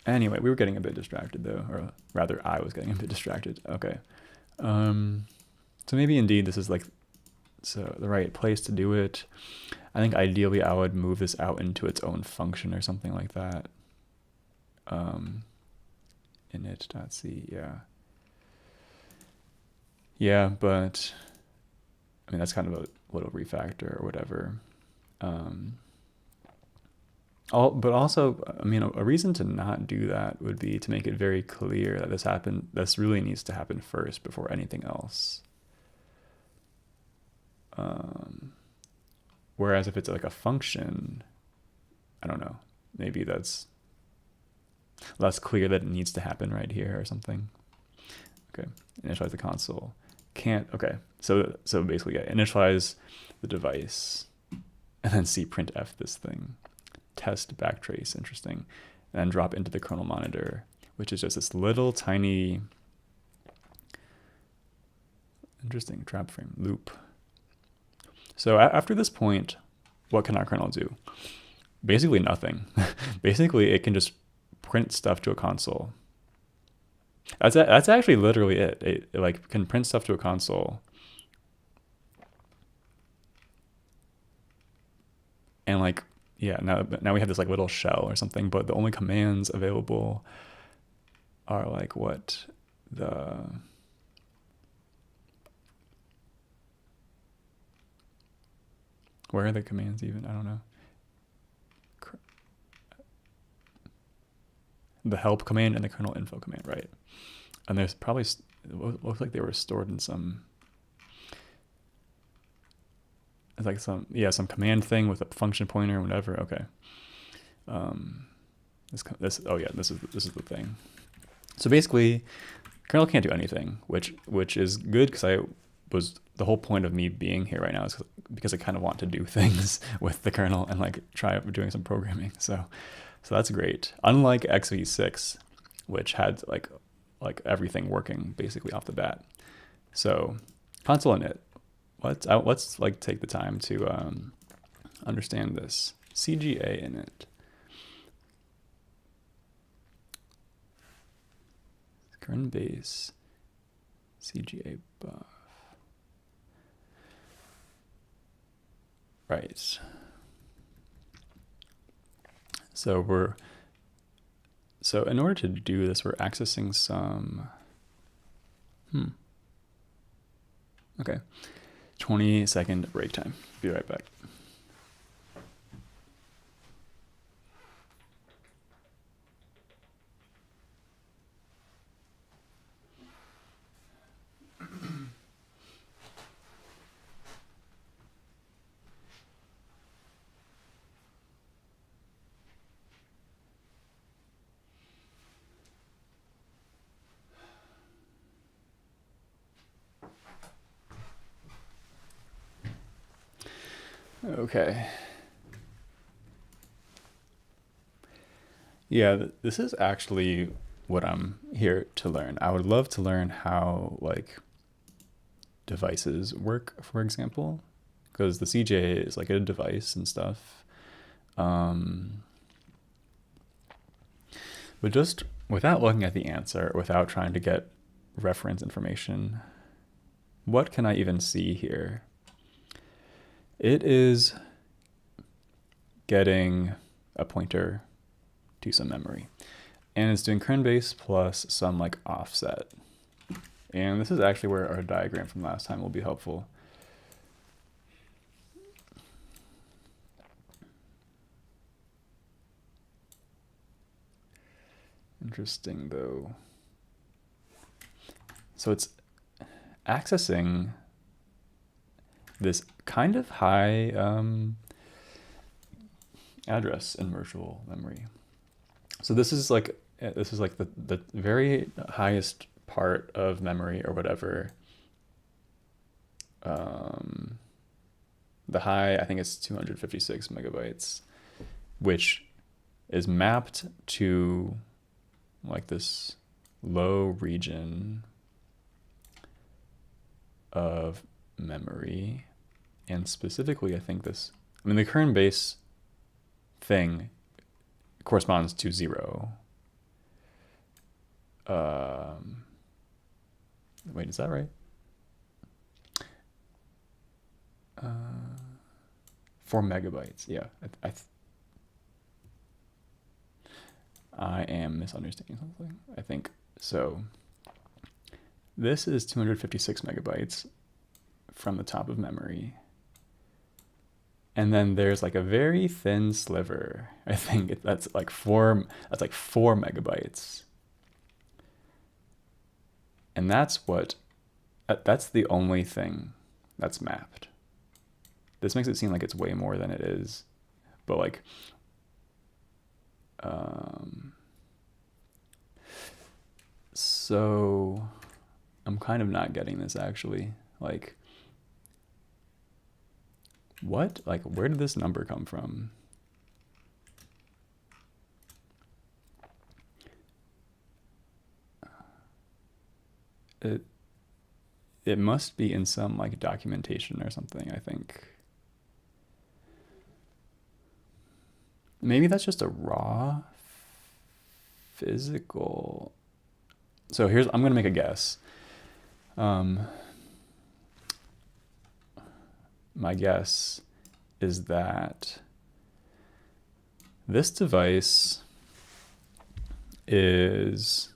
A: anyway, we were getting a bit distracted though, or rather I was getting a bit distracted. Okay. So maybe indeed this is like the right place to do it. I think ideally I would move this out into its own function or something like that. Init.c, yeah. Yeah, but I mean, that's kind of a little refactor or whatever. But also, I mean, a reason to not do that would be to make it very clear that this really needs to happen first before anything else. Whereas if it's like a function, I don't know, maybe that's less clear that it needs to happen right here or something. Okay, initialize the console. Can't, okay, so basically, yeah, initialize the device and then see printf this thing. Test backtrace, interesting. And then drop into the kernel monitor, which is just this little tiny, interesting trap frame loop. So after this point, what can our kernel do? Basically nothing. Basically, it can just print stuff to a console. That's actually literally it. It like can print stuff to a console. And like, yeah, now we have this like little shell or something, but the only commands available are like what where are the commands even? I don't know. The help command and the kernel info command, right? And there's probably, it looks like they were stored in some, it's like some command thing with a function pointer or whatever. Okay. This is the thing. So basically, kernel can't do anything, which is good because the whole point of me being here right now is because I kind of want to do things with the kernel and like try doing some programming. So that's great. Unlike x86, which had like everything working basically off the bat. So console init. Let's like take the time to understand this. CGA init. Current base. CGA buff. Right. So in order to do this, we're accessing some, okay, 20-second break time. Be right back. Okay. Yeah, this is actually what I'm here to learn. I would love to learn how like devices work, for example, because the CGA is like a device and stuff. But just without looking at the answer, without trying to get reference information, what can I even see here? It is getting a pointer to some memory. And it's doing kern base plus some like offset. And this is actually where our diagram from last time will be helpful. Interesting though. So it's accessing this kind of high address in virtual memory. So this is like the very highest part of memory or whatever. The high, I think it's 256 megabytes, which is mapped to like this low region of memory. And specifically, I think this, I mean, the kern base thing corresponds to 0. Wait, is that right? 4 megabytes. Yeah, I am misunderstanding something, I think. So this is 256 megabytes from the top of memory. And then there's like a very thin sliver. I think that's like 4 megabytes. And that's the only thing that's mapped. This makes it seem like it's way more than it is, but like, so I'm kind of not getting this actually. Like, what? Like, where did this number come from? It must be in some like documentation or something, I think. Maybe that's just a raw physical. So I'm gonna make a guess. My guess is that this device is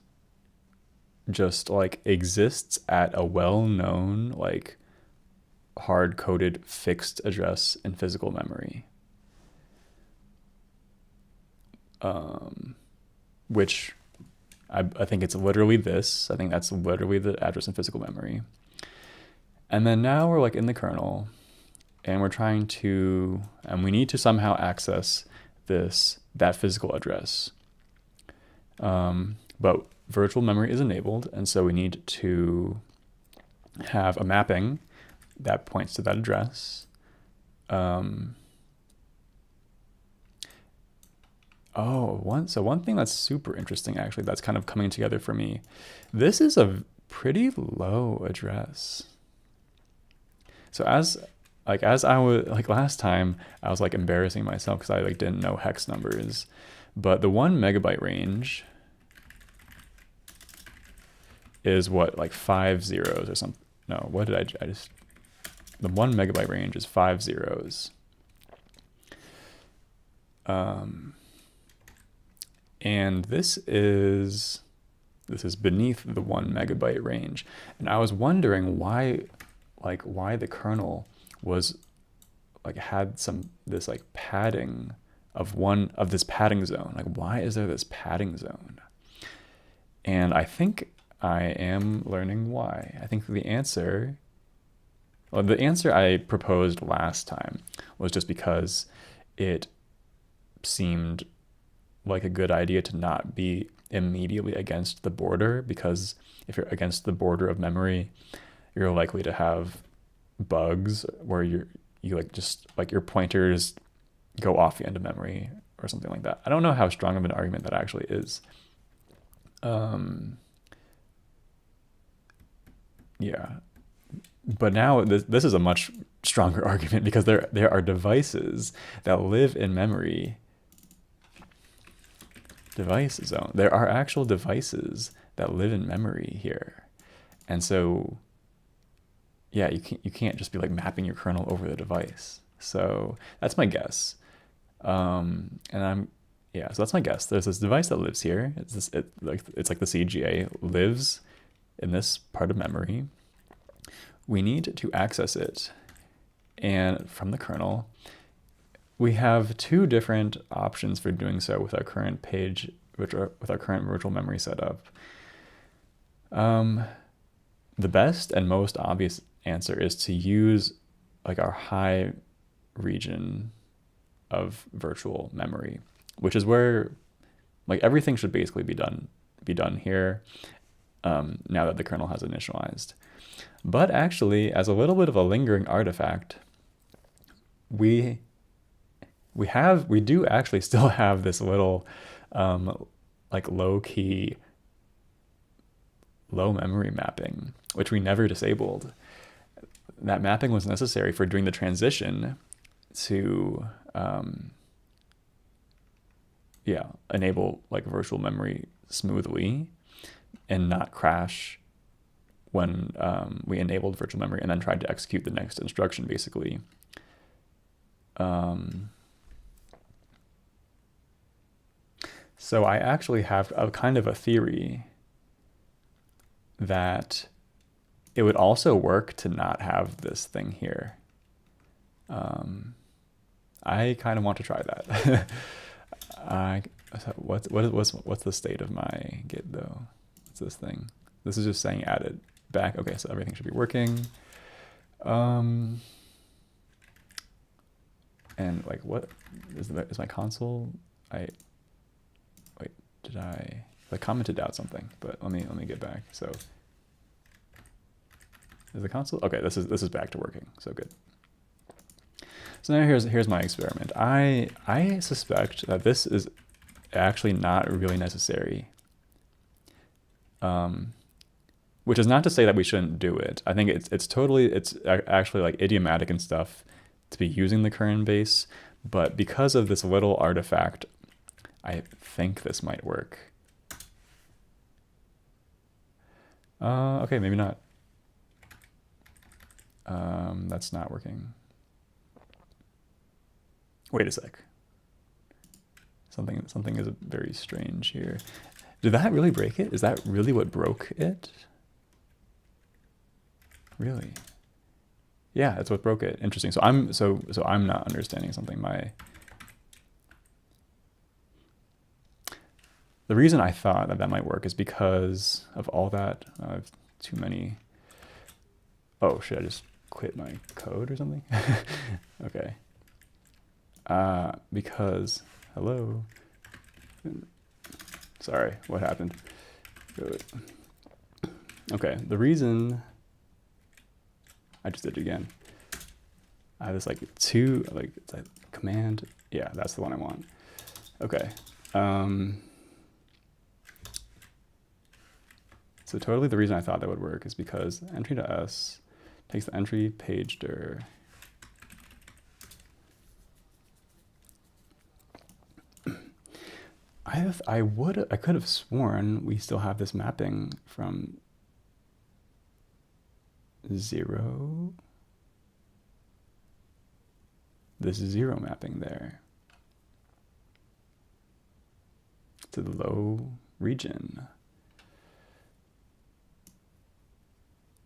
A: just like exists at a well-known like hard-coded fixed address in physical memory, which I think it's literally this. I think that's literally the address in physical memory. And then now we're like in the kernel, and we're trying to, and we need to somehow access that physical address. But virtual memory is enabled, and so we need to have a mapping that points to that address. One thing that's super interesting, actually, that's kind of coming together for me. This is a pretty low address. So as I was like last time, I was like embarrassing myself because I like didn't know hex numbers, but the 1 megabyte range is what, like 5 zeros or something? No, what did I just, the 1 megabyte range is 5 zeros. And this is beneath the 1 megabyte range. And I was wondering why the kernel was like had this like padding of this padding zone. Like, why is there this padding zone? And I think I am learning why. I think the answer I proposed last time was just because it seemed like a good idea to not be immediately against the border, because if you're against the border of memory, you're likely to have bugs where you like just like your pointers go off the end of memory or something like that. I don't know how strong of an argument that actually is. Yeah, but now this is a much stronger argument, because there are devices that live in memory. Device zone. There are actual devices that live in memory here, and so yeah, you can't just be like mapping your kernel over the device. So that's my guess, and Yeah, so that's my guess. There's this device that lives here. It's like the CGA lives in this part of memory. We need to access it, and from the kernel, we have two different options for doing so with our current page, with our current virtual memory setup. The best and most obvious answer is to use like our high region of virtual memory, which is where like everything should basically be done here now that the kernel has initialized. But actually, as a little bit of a lingering artifact, we do actually still have this little like low-key low memory mapping, which we never disabled. That mapping was necessary for doing the transition to enable like virtual memory smoothly and not crash when we enabled virtual memory and then tried to execute the next instruction, basically. So I actually have a kind of a theory that it would also work to not have this thing here. I kind of want to try that. What's the state of my Git though? What's this thing? This is just saying add it back. Okay, so everything should be working. And like, what is my console? I commented out something, but let me get back. So is the console? Okay, this is back to working. So good. So now here's my experiment. I suspect that this is actually not really necessary. Which is not to say that we shouldn't do it. I think it's actually like idiomatic and stuff to be using the current base, but because of this little artifact, I think this might work. Okay, maybe not. That's not working. Wait a sec. Something is very strange here. Did that really break it? Is that really what broke it? Really? Yeah, that's what broke it. Interesting. So I'm not understanding something. The reason I thought that might work is because of all that. I have too many. Oh, should I just quit my code or something? Okay. Because, hello. Sorry, what happened? Good. Okay, the reason, I just did it again. I have this like it's like command. Yeah, that's the one I want. Okay. So totally the reason I thought that would work is because entry to S takes the entry page dir. I could have sworn we still have this mapping from 0. This 0 mapping there to the low region.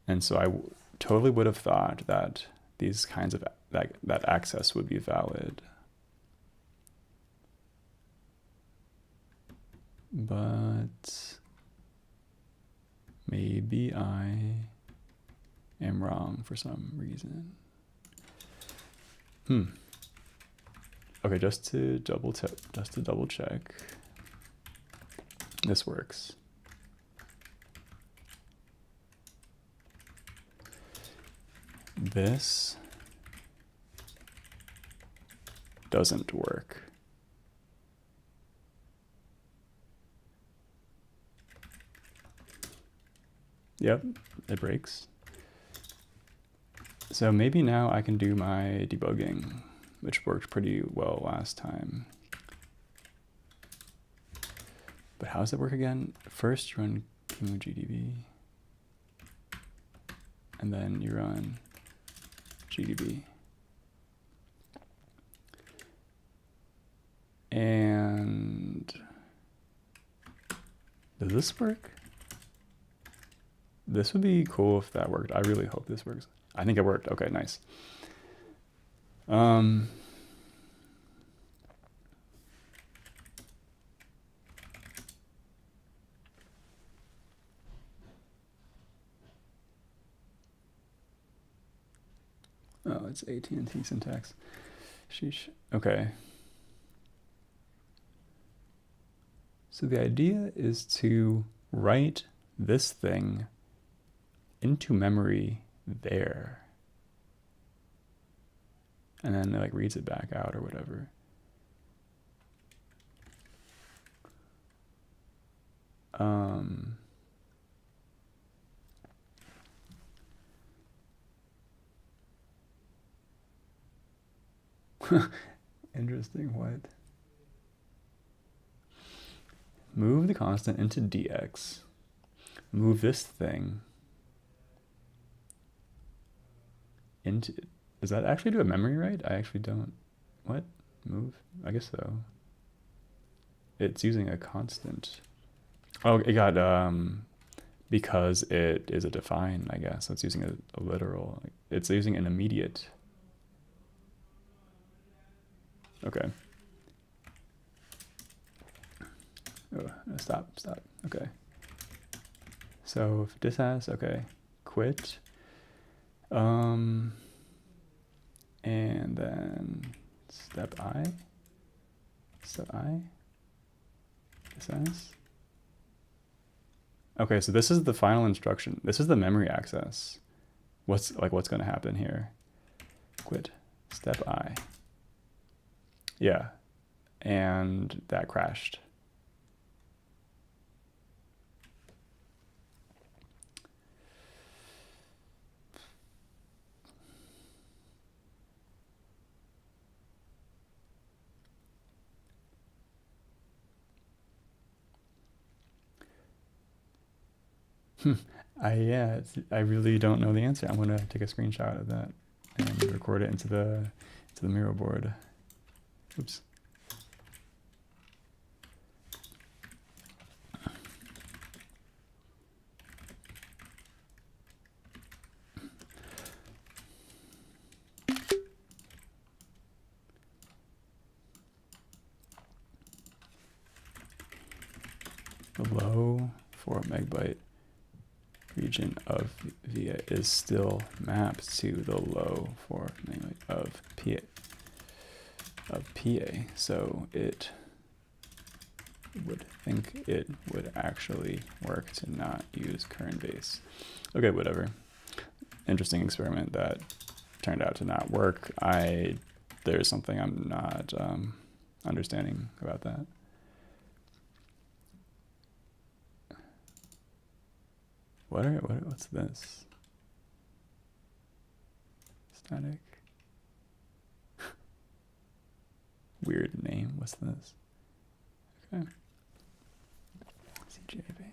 A: And so I totally would have thought that these kinds of, that access would be valid. But maybe I am wrong for some reason. Okay, just to double check, this works. This doesn't work. Yep, it breaks. So maybe now I can do my debugging, which worked pretty well last time. But how does it work again? First you run QGDB, and then you run GDB. And does this work? This would be cool if that worked. I really hope this works. I think it worked. Okay, nice. Oh, it's AT&T syntax. Sheesh. Okay. So the idea is to write this thing into memory there. And then it like reads it back out or whatever. Interesting, what? Move the constant into dx. Move this thing into, does that actually do a memory write? I actually don't, what? Move? I guess so. It's using a constant. Oh, it got, because it is a define, I guess. So it's using a literal, it's using an immediate. Okay. Oh, stop. Okay. So if this has, okay, quit. And then step I. This is. Okay, so this is the final instruction. This is the memory access. What's going to happen here? Quit. Step I. Yeah. And that crashed. I really don't know the answer. I'm gonna take a screenshot of that and record it into the Miro board. Oops. The low 4 megabyte region of VIA is still mapped to the low 4 megabyte of PA. So it would think it would actually work to not use current base. Okay, whatever. Interesting experiment that turned out to not work. There's something I'm not understanding about that. What's this? Static. Weird name. What's this? Okay. CGA base.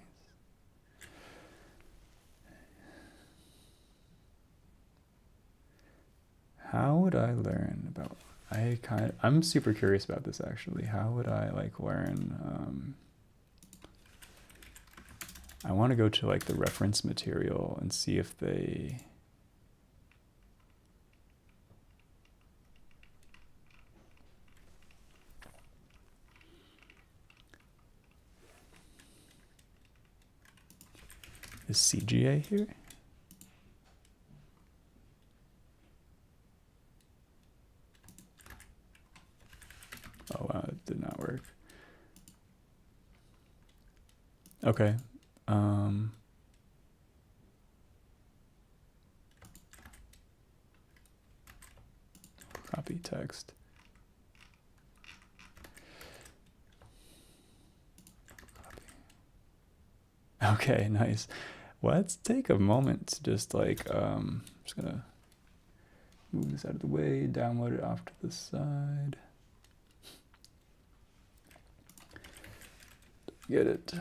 A: How would I learn about? I'm super curious about this actually. How would I like learn? I want to go to like the reference material and see if they. Is CGA here? Oh wow, it did not work. Okay. Copy text. Copy. Okay, nice. Let's take a moment to just like, I'm just gonna move this out of the way, download it off to the side. Get it.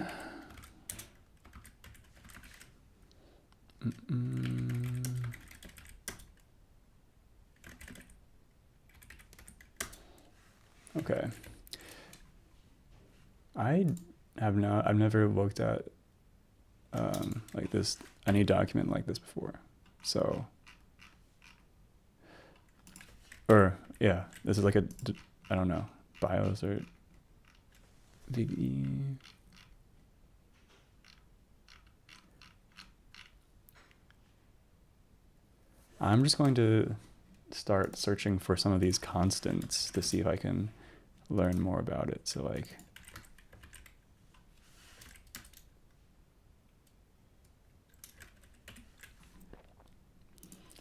A: Okay. I've never looked at like this, any document like this before. So, or yeah, this is like a, I don't know, BIOS or VE. I'm just going to start searching for some of these constants to see if I can learn more about it. So like,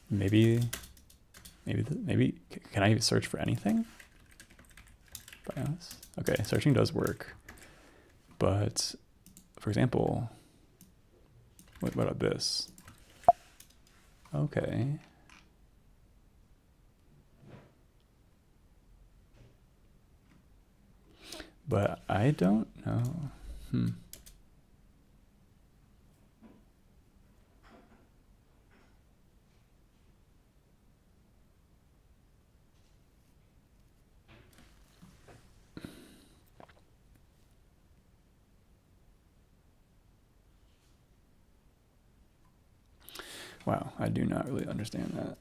A: maybe can I search for anything? BIOS? Okay, searching does work. But for example, what about this? Okay. But I don't know. Wow, I do not really understand that.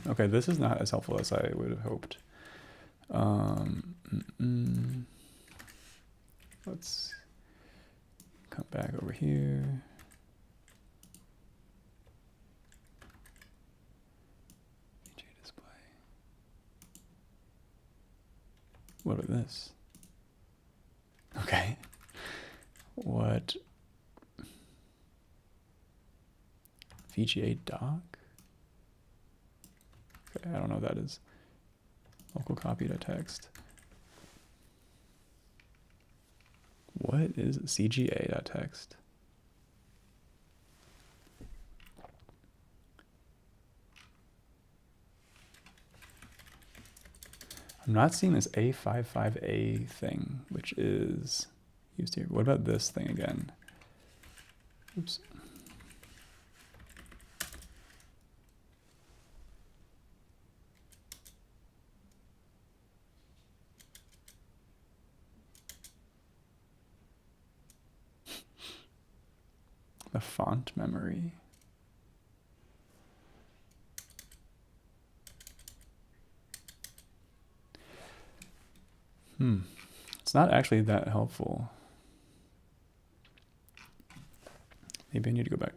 A: Okay, this is not as helpful as I would have hoped. Let's come back over here. CGA Display. What about this? Okay. What? VGA doc? Okay, I don't know what that is. Local copy.txt. What is CGA.txt? I'm not seeing this A55A thing, which is used here. What about this thing again? Oops. The font memory. It's not actually that helpful. Maybe I need to go back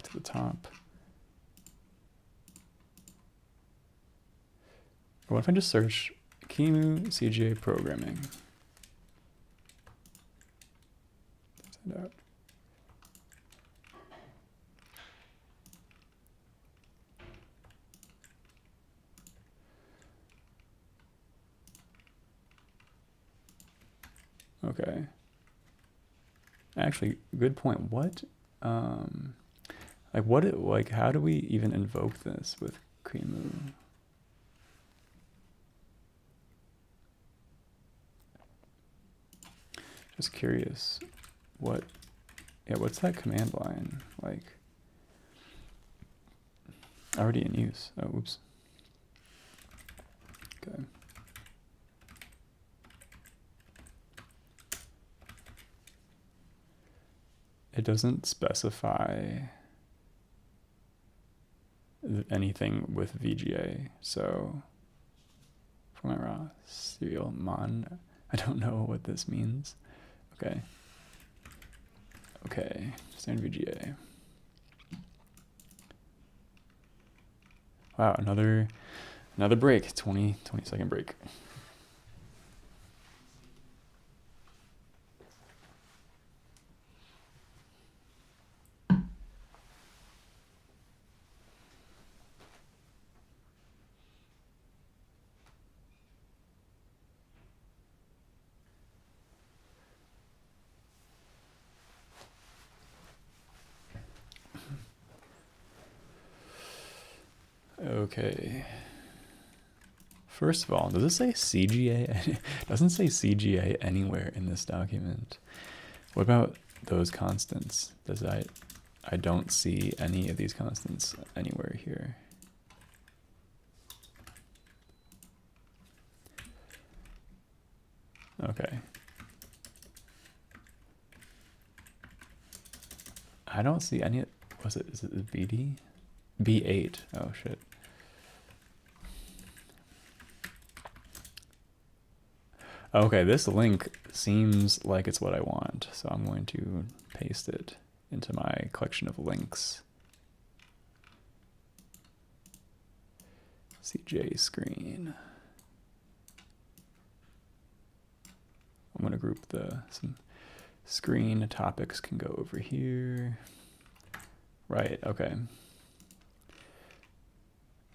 A: to the top. Or what if I just search QEMU CGA programming? Find out. Okay. Actually, good point. What, how do we even invoke this with QEMU? Just curious, what's that command line like? Already in use. Oh, oops. Okay. It doesn't specify anything with VGA, so format raw serial mon. I don't know what this means. Okay. Okay, standard VGA. Wow, another break, 20-second break. Okay. First of all, does it say CGA? It doesn't say CGA anywhere in this document. What about those constants? I don't see any of these constants anywhere here. Okay. I don't see any, is it BD? B8, oh shit. Okay, this link seems like it's what I want, so I'm going to paste it into my collection of links. CGA screen. I'm going to group some screen topics can go over here. Right, okay.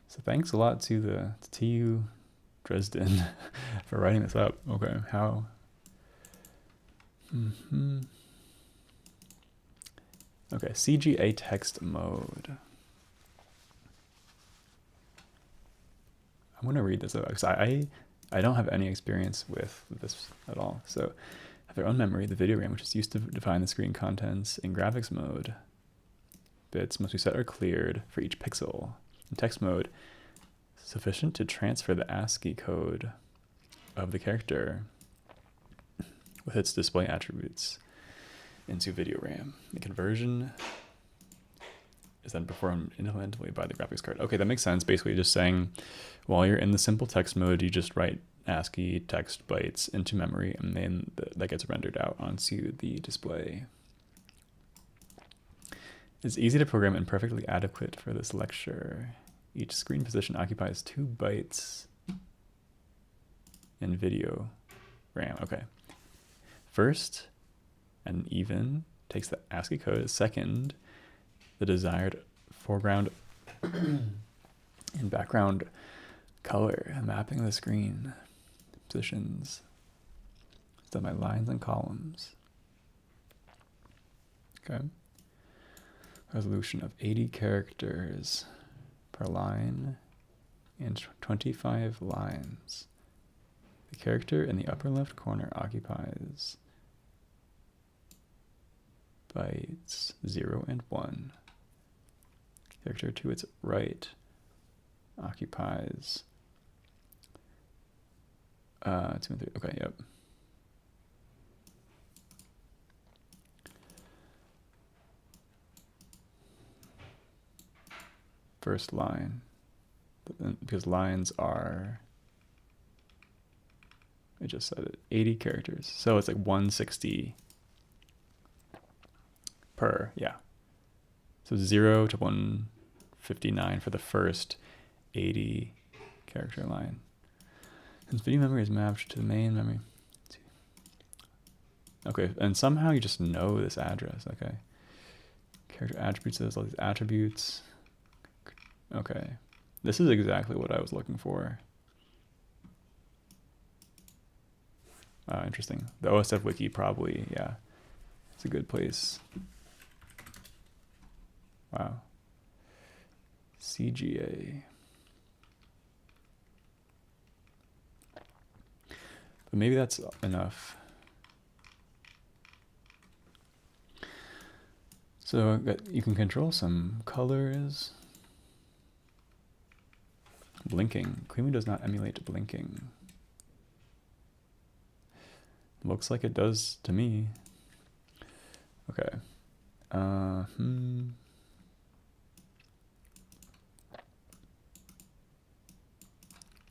A: So thanks a lot to TU Dresden for writing this up. Okay, how? Okay, CGA text mode. I'm gonna read this out because I don't have any experience with this at all. So, have their own memory, the video RAM, which is used to define the screen contents in graphics mode. Bits must be set or cleared for each pixel. In text mode, sufficient to transfer the ASCII code of the character with its display attributes into video RAM. The conversion is then performed independently by the graphics card. Okay, that makes sense. Basically just saying while you're in the simple text mode, you just write ASCII text bytes into memory, and then that gets rendered out onto the display. It's easy to program and perfectly adequate for this lecture. Each screen position occupies 2 bytes in video RAM. Okay. First, an even takes the ASCII code. Second, the desired foreground and background color, mapping the screen positions. It's done by lines and columns. Okay. Resolution of 80 characters per line and 25 lines. The character in the upper left corner occupies bytes 0 and 1. Character to its right occupies 2 and 3. Okay, yep. First line, because lines are, I just said it, 80 characters. So it's like 160 per, yeah. So 0 to 159 for the first 80 character line. Since video memory is mapped to the main memory. Okay, and somehow you just know this address, okay. Character attributes, there's all these attributes. Okay, this is exactly what I was looking for. Interesting. The OSF wiki probably, yeah, it's a good place. Wow. CGA. But maybe that's enough. So you can control some colors. Blinking. Creamy does not emulate blinking. Looks like it does to me. Okay.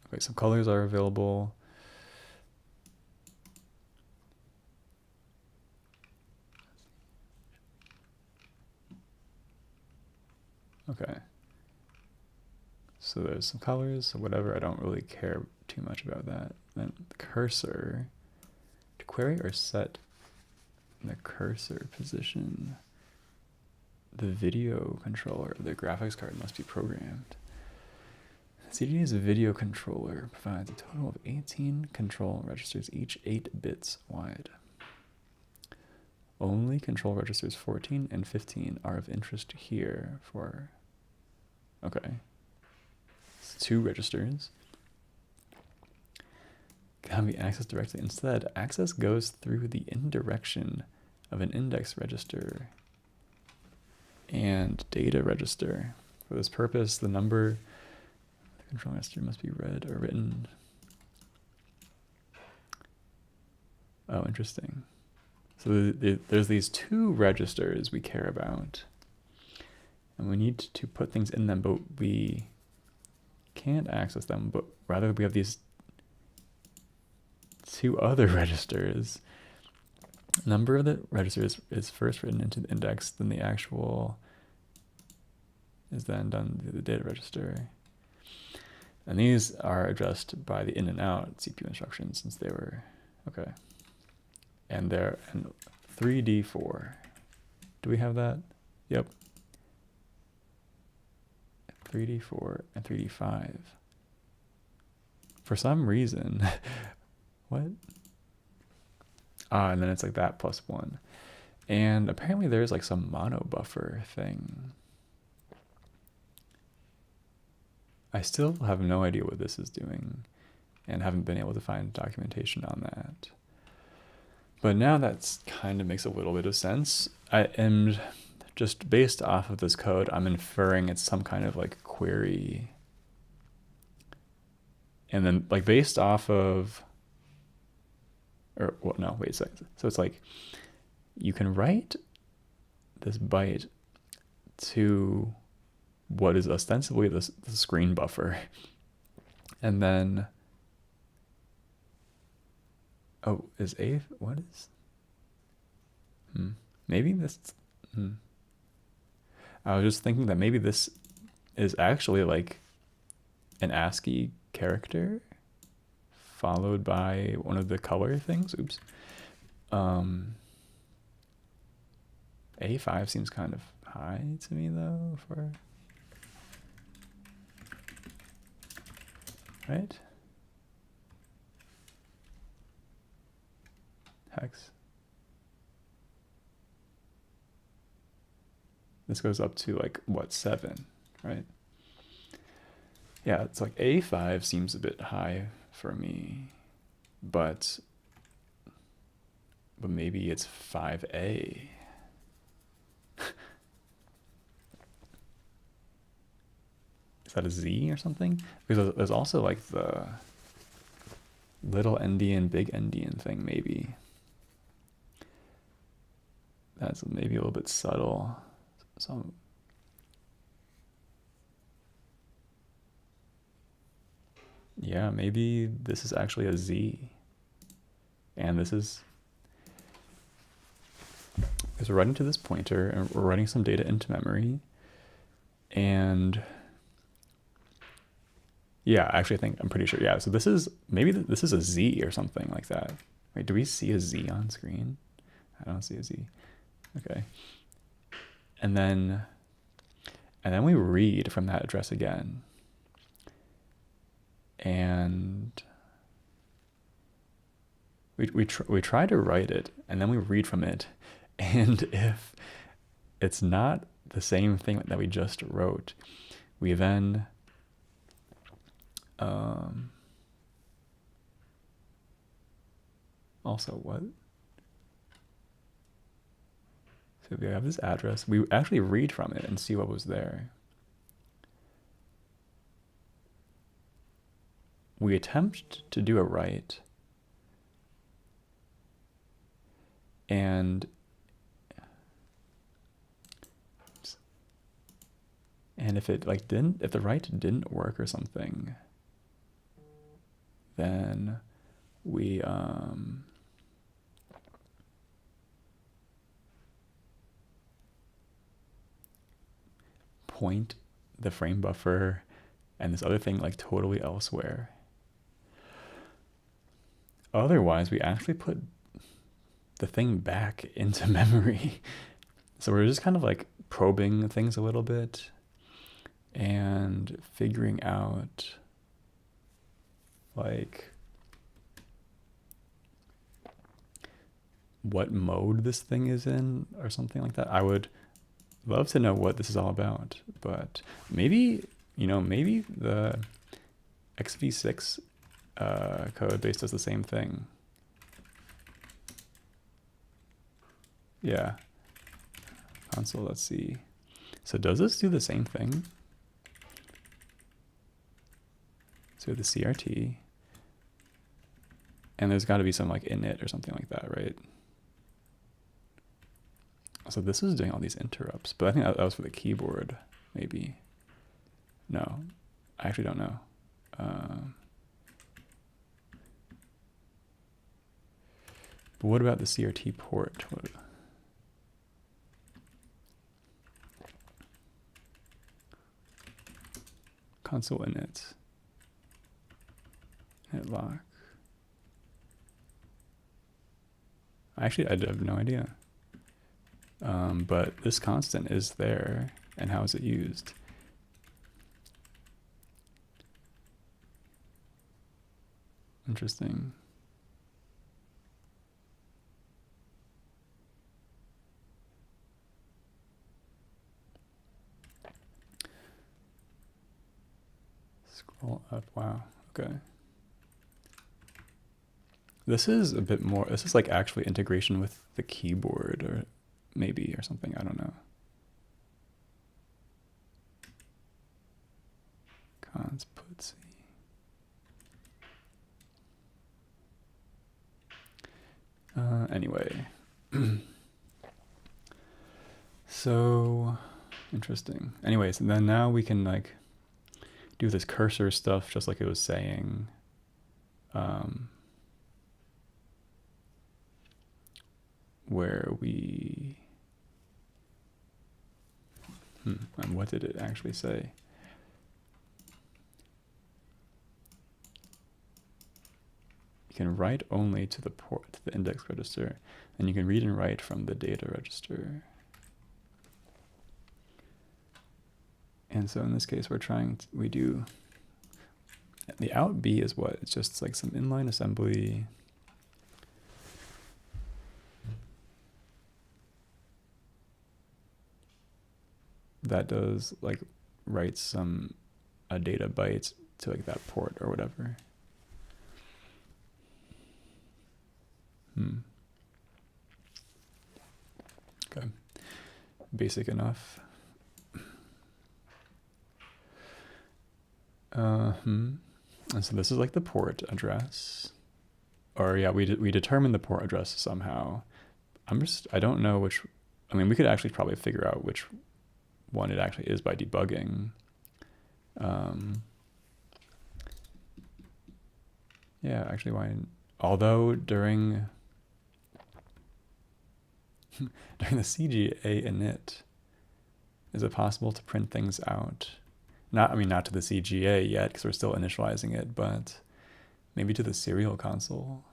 A: Okay, some colors are available. Okay. So there's some colors, so whatever, I don't really care too much about that. Then the cursor, to query or set the cursor position, the video controller of the graphics card must be programmed. CGA's video controller provides a total of 18 control registers, each 8 bits wide. Only control registers 14 and 15 are of interest here for, okay. 2 registers can be accessed directly. Instead, access goes through the indirection of an index register and data register. For this purpose, the number of the control register must be read or written. Oh, interesting. So there's these two registers we care about, and we need to put things in them, but we can't access them, but rather we have these two other registers. Number of the registers is first written into the index, then the actual is then done to the data register. And these are addressed by the in and out CPU instructions since they were, okay. And they're in 3D4. Do we have that? Yep. 3D4 and 3D5. For some reason, what? And then it's like that plus 1. And apparently there's like some mono buffer thing. I still have no idea what this is doing and haven't been able to find documentation on that. But now that's kind of makes a little bit of sense. I am just based off of this code, I'm inferring it's some kind of like query. And then like based off of, or well, no, wait a second. So it's like you can write this byte to what is ostensibly the screen buffer. And then, oh, is A, what is? Maybe this, I was just thinking that maybe this is actually like an ASCII character followed by one of the color things. Oops. A5 seems kind of high to me though for, right? Hex. This goes up to like, what, 7, right? Yeah, it's like A5 seems a bit high for me, but maybe it's 5A. Is that a Z or something? Because there's also like the little endian, big endian thing, maybe. That's maybe a little bit subtle. So yeah, maybe this is actually a Z. And this is, because we're writing to this pointer and we're writing some data into memory. And yeah, actually I'm pretty sure, yeah. So this is, maybe this is a Z or something like that. Wait, do we see a Z on screen? I don't see a Z. Okay. And then we read from that address again. And we try to write it, and then we read from it. And if it's not the same thing that we just wrote, we then also what? So we have this address. We actually read from it and see what was there. We attempt to do a write, and if it like if the write didn't work or something, then we point the frame buffer and this other thing like totally elsewhere. Otherwise, we actually put the thing back into memory. So we're just kind of like probing things a little bit and figuring out like what mode this thing is in or something like that. I would love to know what this is all about, but maybe, maybe the x86 code base does the same thing. Yeah. Console, let's see. So does this do the same thing? So the CRT. And there's got to be some like init or something like that, right? So this is doing all these interrupts, but I think that was for the keyboard, maybe. No, I actually don't know. But what about the CRT port? Console init. Init lock. Actually, I have no idea. But this constant is there, and how is it used? Interesting. Scroll up, wow, okay. This is a bit more, this is like actually integration with the keyboard or maybe or something, I don't know. Cons put C. Anyway. So interesting. Anyways, and then now we can like do this cursor stuff just like it was saying. Where we and what did it actually say? You can write only to the port, to the index register, and you can read and write from the data register. And so in this case, we do, the out B is what? It's just like some inline assembly. That does like write a data byte to like that port or whatever. Okay, basic enough. And so this is like the port address, or yeah, we determined the port address somehow. I don't know which. I mean, we could actually probably figure out which one it actually is by debugging. Yeah, actually, although during the CGA init, is it possible to print things out? Not to the CGA yet, because we're still initializing it, but maybe to the serial console.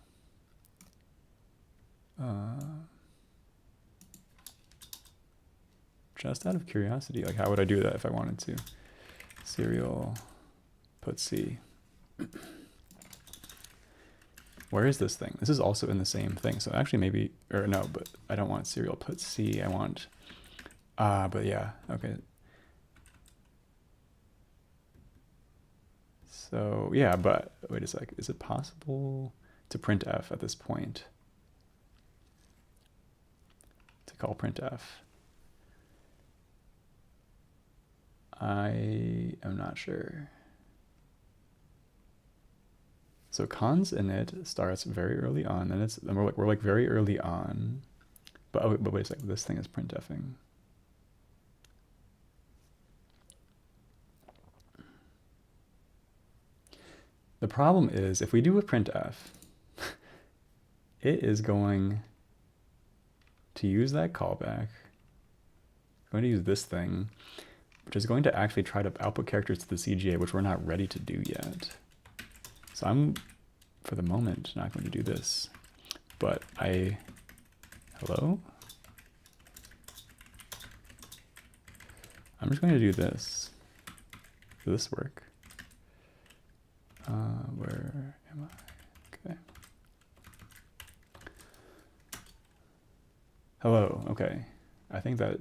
A: Just out of curiosity, like how would I do that if I wanted to? Serial put C. Where is this thing? This is also in the same thing. So actually maybe, or no, but I don't want serial put C. I want, but yeah, okay. So yeah, but wait a sec. Is it possible to printf at this point? To call printf? I am not sure. So cons init starts very early on, and we're like very early on, but wait a second, this thing is printfing. The problem is if we do a printf, it is going to use that callback, going to use this thing, which is going to actually try to output characters to the CGA, which we're not ready to do yet. So I'm, for the moment, not going to do this, but hello? I'm just going to do this. Does this work? Where am I? Okay. Hello, okay. I think that,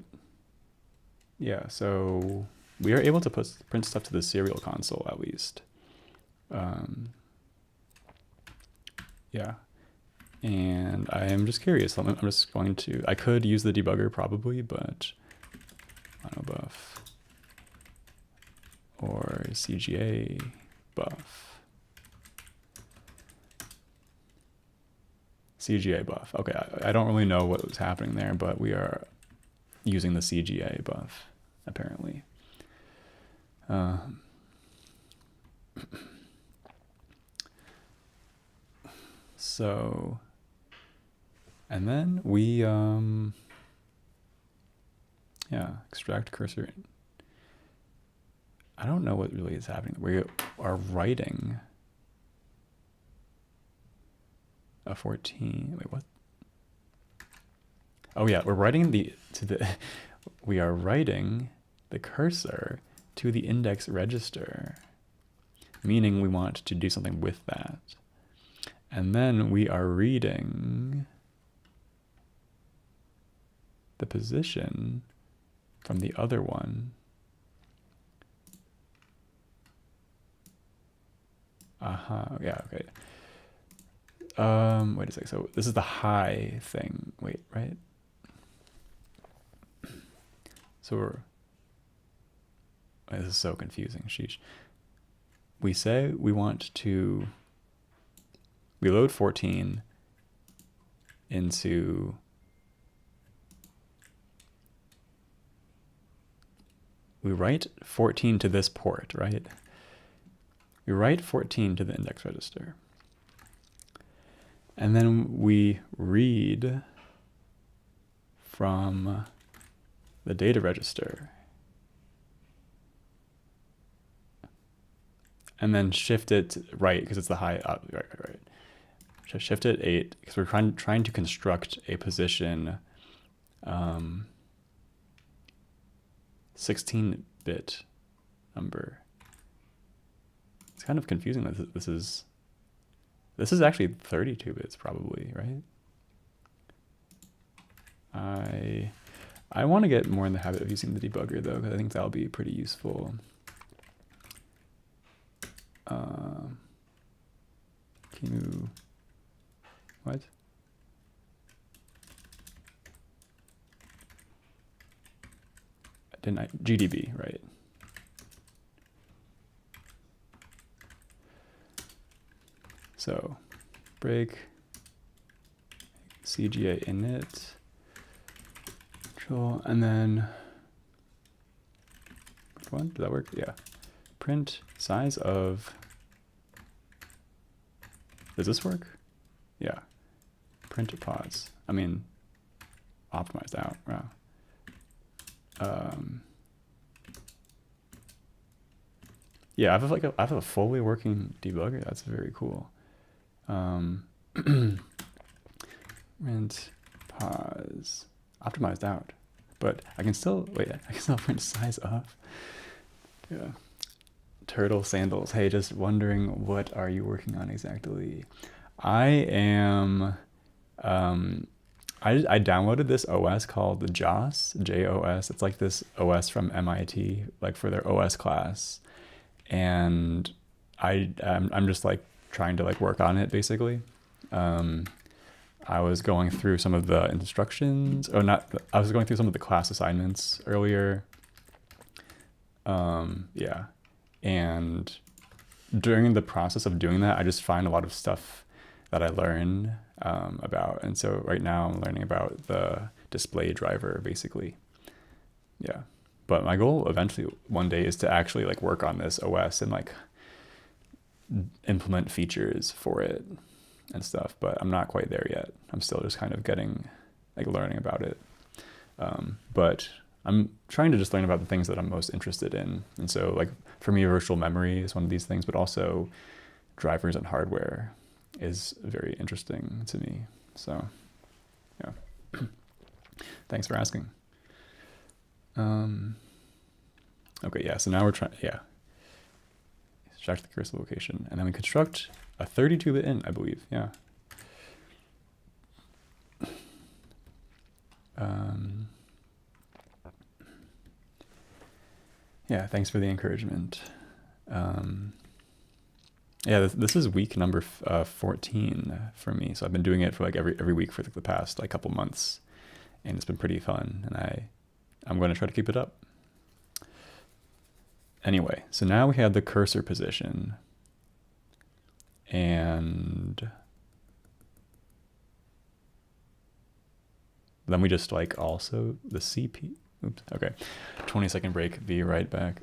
A: yeah, so we are able to print stuff to the serial console at least. Yeah, and I am just curious. I'm just going to, I could use the debugger probably, but buff or CGA buff. CGA buff. Okay, I don't really know what was happening there, but we are using the CGA buff, apparently. So, and then we, yeah, extract cursor. I don't know what really is happening. We are writing a 14. Wait, what? Oh yeah, we're writing we are writing the cursor to the index register, meaning we want to do something with that. And then we are reading the position from the other one. Yeah, okay. Wait a sec. So this is the high thing. Wait, right? So this is so confusing. Sheesh. We say we want to. We load 14 into. We write 14 to this port, right? We write 14 to the index register. And then we read from the data register. And then shift it right, because it's the high up, right. So shift it 8, because we're trying to construct a position 16-bit number. It's kind of confusing that this is actually 32 bits probably, right? I want to get more in the habit of using the debugger though, because I think that'll be pretty useful. Can you, what? Didn't I, GDB, right? So break CGA init, control, and then which one? Did that work? Yeah. Print size of. Does this work? Yeah. Print pods. I mean, optimized out. Wow. Yeah, I have a fully working debugger. That's very cool. Print pause optimized out, but I can still print size of. Yeah. Turtle sandals. Hey, just wondering, what are you working on exactly? I am. I downloaded this OS called the JOS, JOS. It's like this OS from MIT, like for their OS class, and I'm just like trying to like work on it basically. I was going through some of the instructions, I was going through some of the class assignments earlier. Yeah, and during the process of doing that, I just find a lot of stuff that I learn about. And so right now I'm learning about the display driver basically. Yeah. But my goal eventually one day is to actually like work on this OS and like implement features for it and stuff, but I'm not quite there yet. I'm still just kind of learning about it. But I'm trying to just learn about the things that I'm most interested in. And so like for me, virtual memory is one of these things, but also drivers and hardware is very interesting to me. So yeah, thanks for asking. Okay, yeah, so now we're trying, yeah. Extract the cursor location, and then we construct a 32-bit int, I believe, yeah. Yeah, thanks for the encouragement. Yeah, this is week number 14 for me. So I've been doing it for like every week for like the past like couple months, and it's been pretty fun. And I'm going to try to keep it up. Anyway, so now we have the cursor position, and Then we just like also the CP. Oops. Okay. 20-second break. Be right back.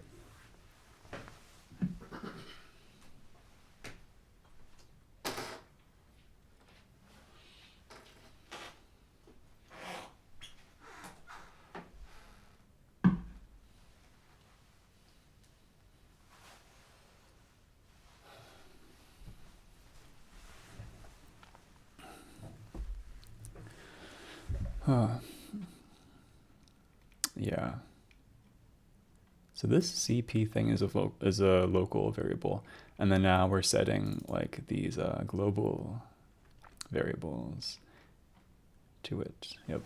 A: Yeah. So this CP thing is a local variable, and then now we're setting like these global variables to it. Yep.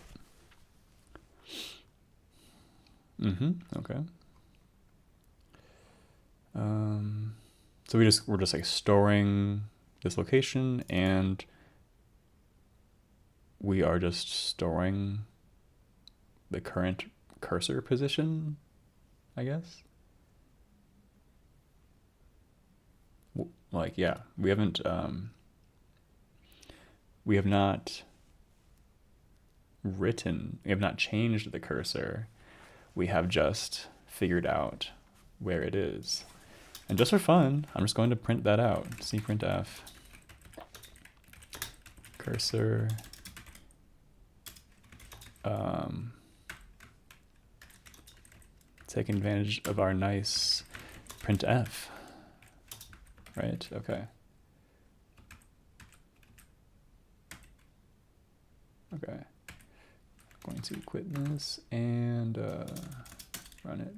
A: Okay. So we're just like storing this location, and we are just storing the current cursor position, I guess. Like, yeah, we have not changed the cursor. We have just figured out where it is. And just for fun, I'm just going to print that out. Cprintf cursor take advantage of our nice printf, right? Okay. Okay. I'm going to quit this and run it.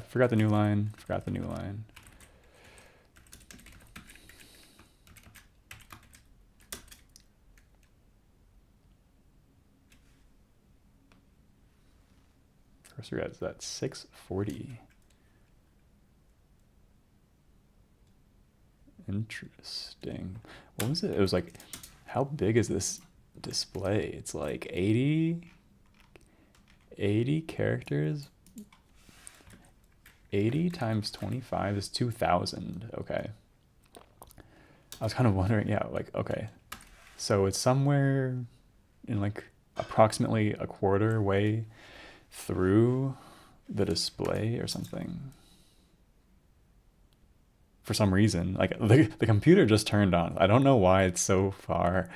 A: Forgot the new line. Forgot the new line. Cursor is at 640. Interesting. What was it? It was like, how big is this display? It's like 80 characters. 80 times 25 is 2,000. Okay. I was kind of wondering, yeah, like, okay. So it's somewhere in like approximately a quarter way through the display or something. For some reason, like the computer just turned on. I don't know why it's so far,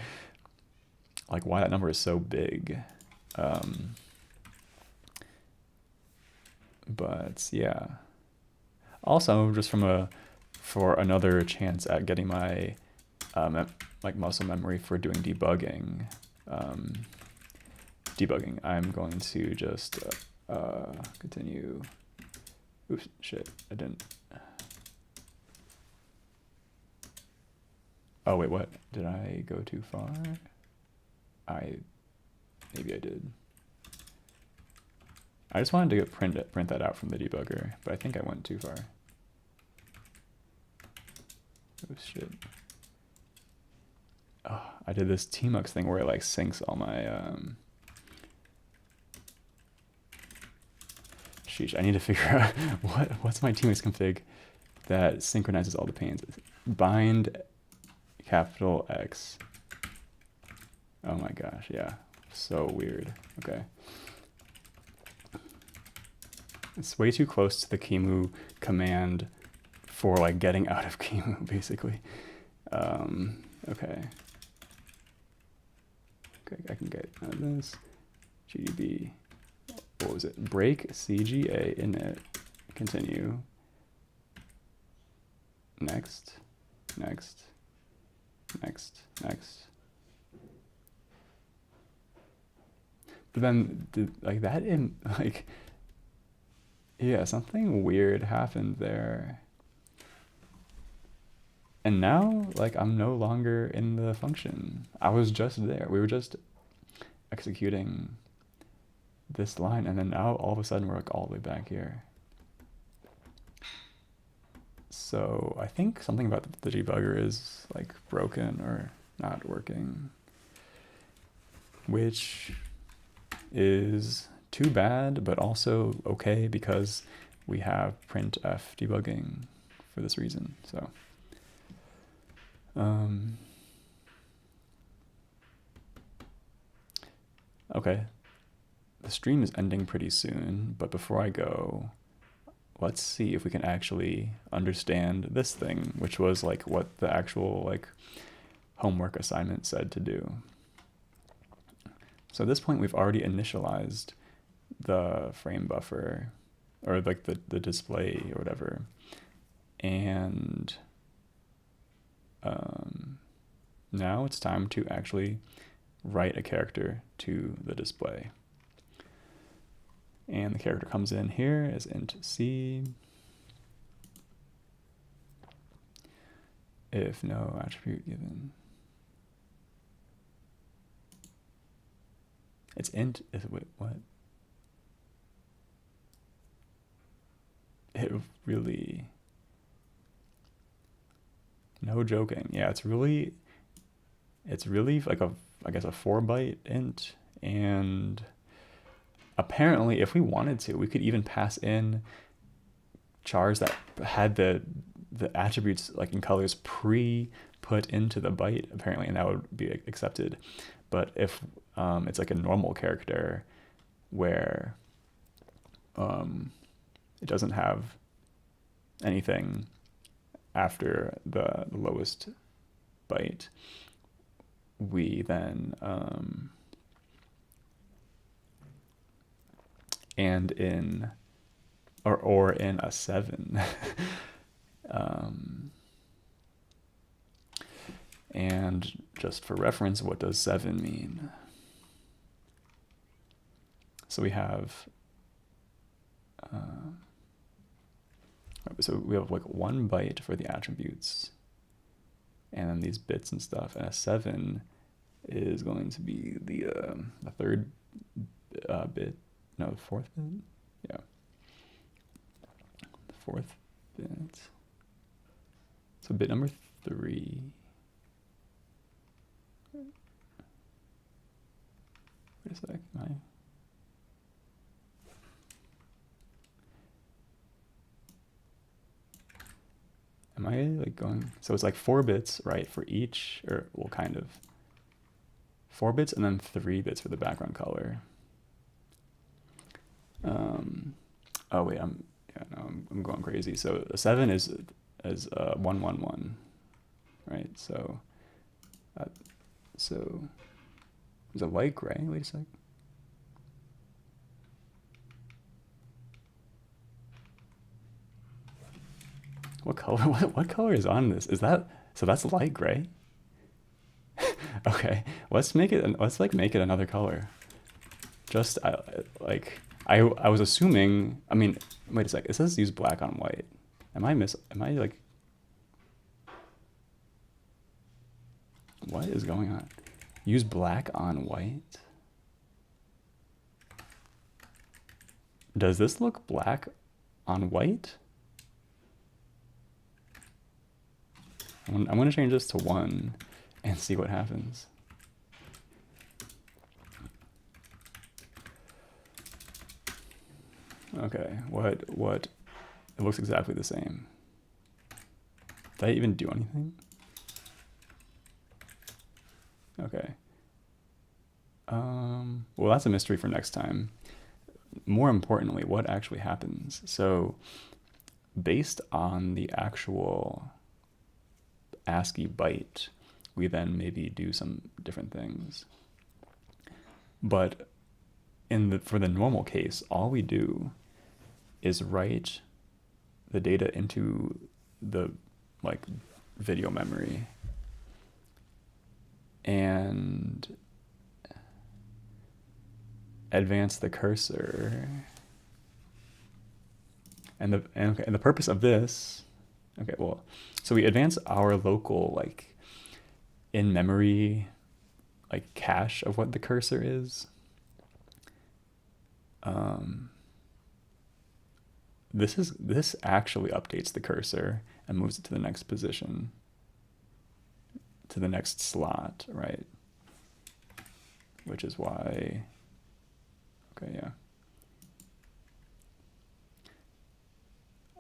A: like why that number is so big. But yeah. Also, just for another chance at getting my like muscle memory for doing debugging, I'm going to just continue. Oops, shit, I didn't. Oh wait, what? Did I go too far? Maybe I did. I just wanted to print that out from the debugger, but I think I went too far. Oh shit. Oh, I did this tmux thing where it like syncs all my sheesh, I need to figure out what's my tmux config that synchronizes all the panes. Bind capital X. Oh my gosh, yeah. So weird. Okay. It's way too close to the Kimu command for like getting out of Kimu, basically. Okay. Okay, I can get out of this. GDB. What was it? Break CGA init. Continue. Next. Next. Next. Next. But then, like that in like. Yeah, something weird happened there. And now, like, I'm no longer in the function. I was just there. We were just executing this line, and then now all of a sudden we're like all the way back here. So I think something about the debugger is like broken or not working, which is too bad, but also okay because we have printf debugging for this reason. So okay, the stream is ending pretty soon, but before I go, let's see if we can actually understand this thing, which was like what the actual like homework assignment said to do. So at this point, we've already initialized the frame buffer, or like the display or whatever. And now it's time to actually write a character to the display. And the character comes in here as int c. If no attribute given. It's int, wait, what? It really, no joking. Yeah, it's really like I guess a 4-byte int, and apparently if we wanted to, we could even pass in chars that had the attributes like in colors pre-put into the byte, apparently, and that would be accepted. But if it's like a normal character where it doesn't have anything after the lowest byte, we then and in or in a 7 and just for reference, what does 7 mean? So we have like 1 byte for the attributes, and then these bits and stuff, and a 7 is going to be the third bit, no, the fourth bit, yeah, the fourth bit. So bit number 3. Wait a sec, am I like going, so it's like 4 bits, right, for each, or well, kind of 4 bits and then 3 bits for the background color. Oh wait, I'm going crazy. So a 7 is 111, right? So is it light gray? Wait a sec. What color? What color is on this? Is that, so that's light gray? Okay, let's make it. Let's like make it another color. Just I was assuming. I mean, wait a sec. It says use black on white. Am I like? What is going on? Use black on white. Does this look black on white? I'm going to change this to 1 and see what happens. Okay, what? It looks exactly the same. Did I even do anything? Okay. Well, that's a mystery for next time. More importantly, what actually happens? So, based on the actual ASCII byte, we then maybe do some different things. But for the normal case, all we do is write the data into the like video memory and advance the cursor. And the purpose of this, okay, well, so we advance our local like in-memory like cache of what the cursor is. This actually updates the cursor and moves it to the next position, to the next slot, right? Which is why, okay, yeah.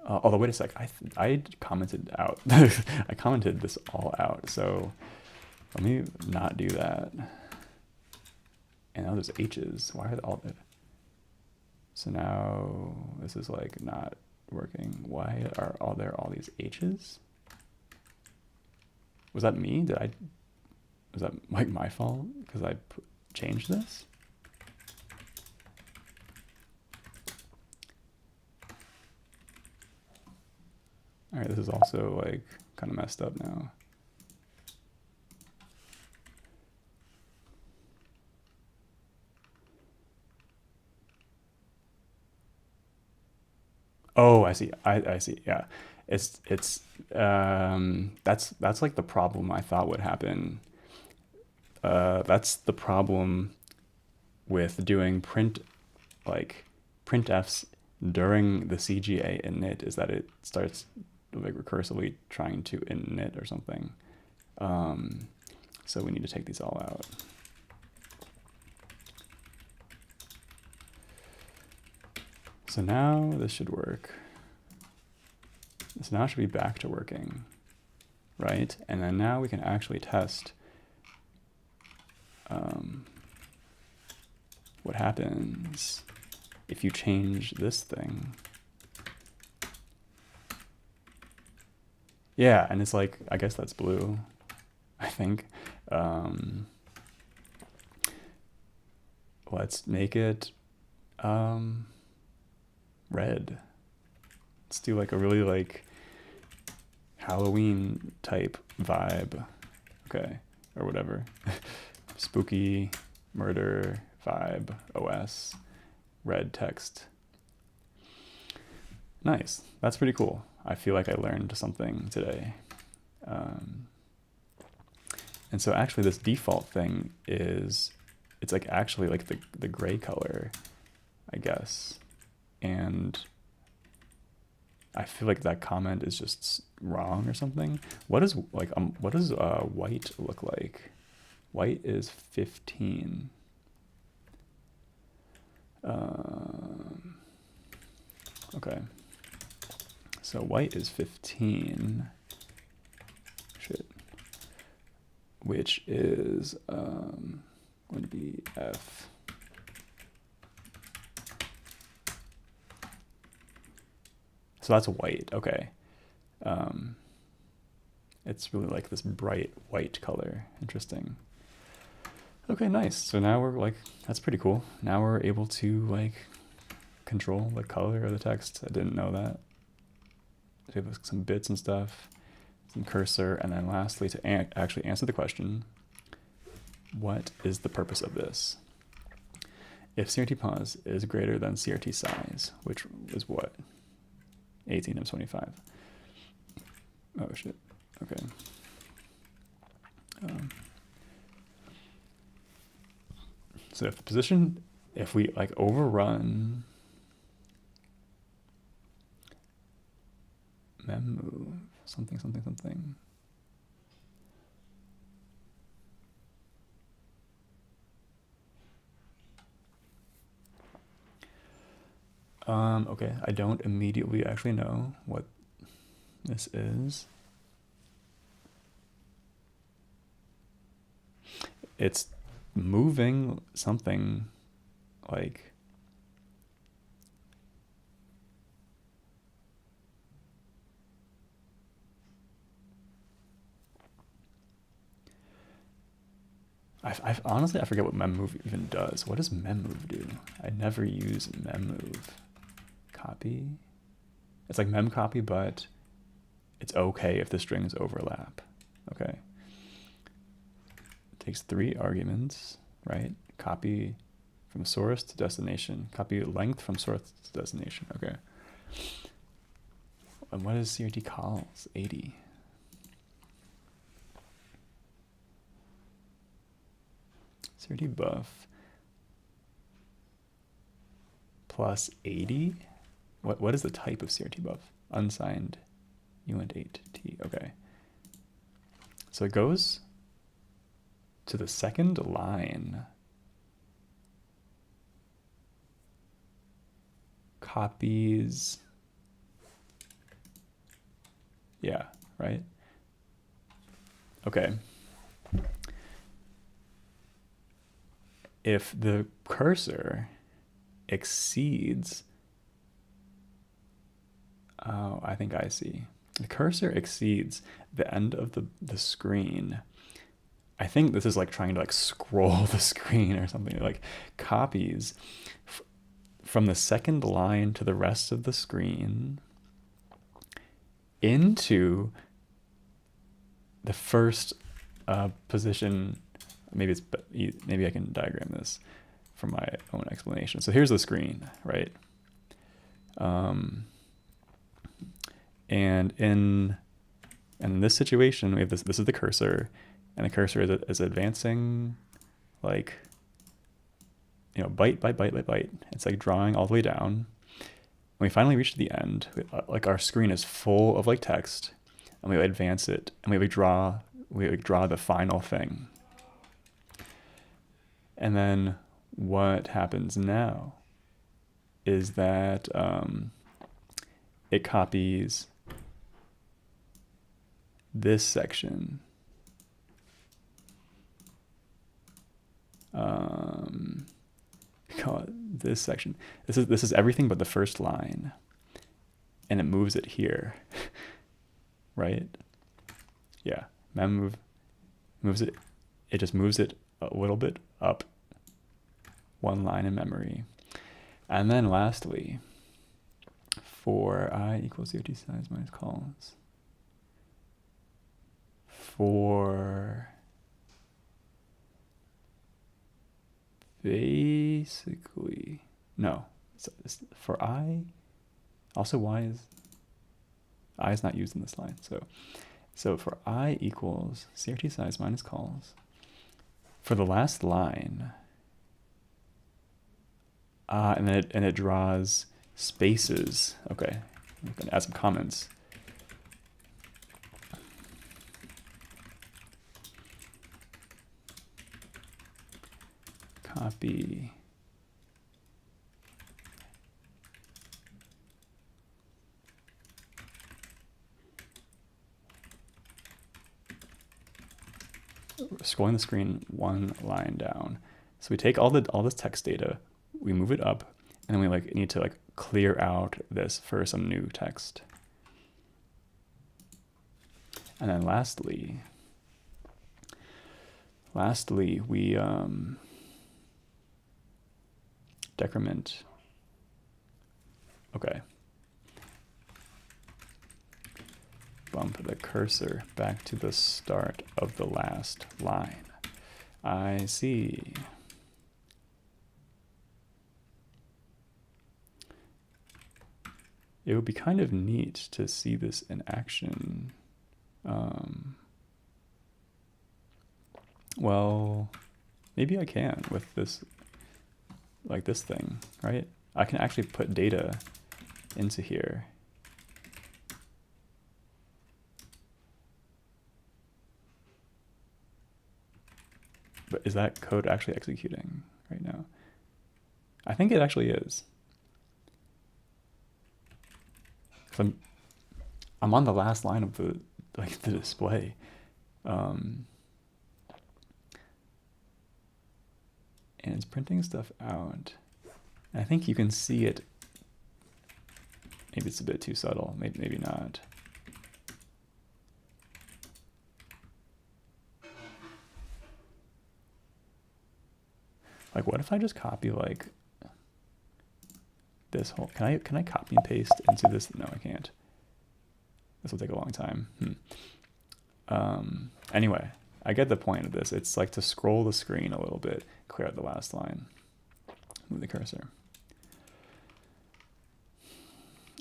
A: Although, wait a sec, I commented out. I commented this all out, so let me not do that. And now there's H's. Why are all there? So now this is like not working. Why are all these H's? Was that me? Was that like my fault? Because I changed this? All right, this is also like kind of messed up now. Oh, I see. I see. Yeah. That's like the problem I thought would happen. That's the problem with doing printfs during the CGA init, is that it starts like recursively trying to init or something. So we need to take these all out. So now this should work. This now should be back to working, right? And then now we can actually test what happens if you change this thing. Yeah, and it's like, I guess that's blue, I think. Let's make it red. Let's do like a really like Halloween type vibe. Okay, or whatever. Spooky murder vibe OS, red text. Nice, that's pretty cool. I feel like I learned something today. And so actually this default thing is, it's like actually like the gray color, I guess. And I feel like that comment is just wrong or something. What does white look like? White is 15. Okay. So white is 15. Shit. Which is going to be F. So that's white, okay. It's really like this bright white color. Interesting. Okay, nice. So now we're like, that's pretty cool. Now we're able to like control the color of the text. I didn't know that. So we have some bits and stuff, some cursor, and then lastly to actually answer the question, what is the purpose of this? If CRT pause is greater than CRT size, which is what? 18 of 25. Oh shit. Okay. So if the position, if we like overrun mem move something. Okay, I don't immediately actually know what this is. It's moving something like, I honestly, I forget what memmove even does. What does memmove do? I never use memmove. Copy. It's like memcopy, but it's okay if the strings overlap. Okay. It takes 3 arguments, right? Copy from source to destination. Copy length from source to destination. Okay. And what is CRT calls? 80. CRT buff plus 80. What is the type of CRT buff? Unsigned uint8t. Okay. So it goes to the second line. Copies. Yeah, right? Okay. if the cursor exceeds, oh, I think I see. The cursor exceeds the end of the screen. I think this is like trying to like scroll the screen or something. It like copies from the second line to the rest of the screen into the first position. Maybe maybe I can diagram this for my own explanation. So here's the screen, right? And in this situation, we have this is the cursor, and the cursor is advancing like, you know, byte by byte by byte. It's like drawing all the way down. When we finally reach the end, like our screen is full of like text, and we advance it, and we draw the final thing. And then what happens now is that it copies this section. Call it this section. This is everything but the first line, and it moves it here, right? Yeah, mem moves it. It just moves it a little bit up one line in memory, and then lastly, for I equals CRT size minus columns. For basically, no, for I, also I is not used in this line. So for I equals CRT size minus calls, for the last line, and then it draws spaces. Okay, I'm gonna add some comments. Copy scrolling the screen one line down. So we take all this text data, we move it up, and then we like need to like clear out this for some new text. And then lastly we decrement. Okay. Bump the cursor back to the start of the last line. I see. It would be kind of neat to see this in action. Well, maybe I can with this, like this thing, right? I can actually put data into here. But is that code actually executing right now? I think it actually is. I'm on the last line of the display. And it's printing stuff out. I think you can see it. Maybe it's a bit too subtle. Maybe not. Like, what if I just copy like this whole? Can I copy and paste into this? No, I can't. This will take a long time. Anyway, I get the point of this. It's like to scroll the screen a little bit, clear out the last line, move the cursor.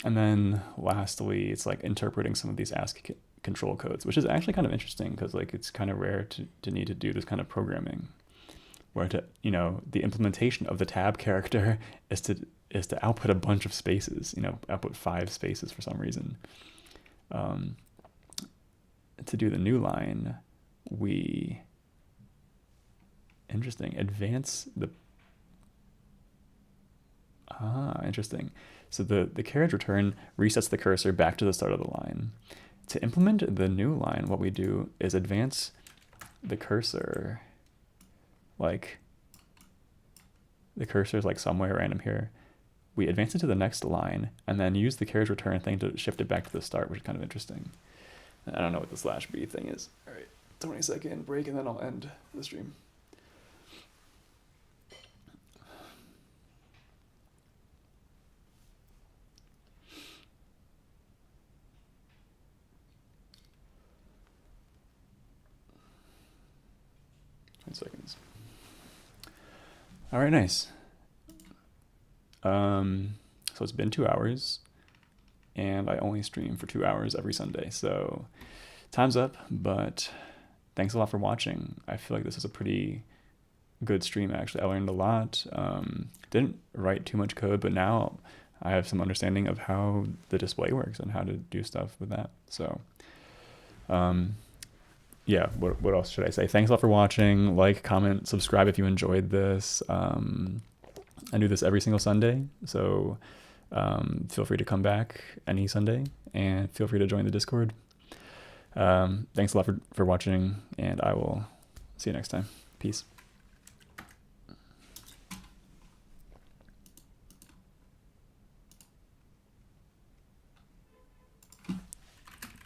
A: And then lastly, it's like interpreting some of these ASCII control codes, which is actually kind of interesting because like it's kind of rare to need to do this kind of programming, where the implementation of the tab character is to output a bunch of spaces, output 5 spaces for some reason. To do the new line, we advance the interesting. So the carriage return resets the cursor back to the start of the line. To implement the new line, what we do is advance the cursor like the cursor is like somewhere random here. We advance it to the next line and then use the carriage return thing to shift it back to the start, which is kind of interesting. I don't know what the /b thing is. All right, 20-second break and then I'll end the stream. Seconds. All right, nice. So it's been 2 hours and I only stream for 2 hours every Sunday. So time's up, but thanks a lot for watching. I feel like this is a pretty good stream, actually. I learned a lot. Didn't write too much code, but now I have some understanding of how the display works and how to do stuff with that. So, yeah, what else should I say? Thanks a lot for watching. Like, comment, subscribe if you enjoyed this. I do this every single Sunday, so feel free to come back any Sunday and feel free to join the Discord. Thanks a lot for watching, and I will see you next time. Peace.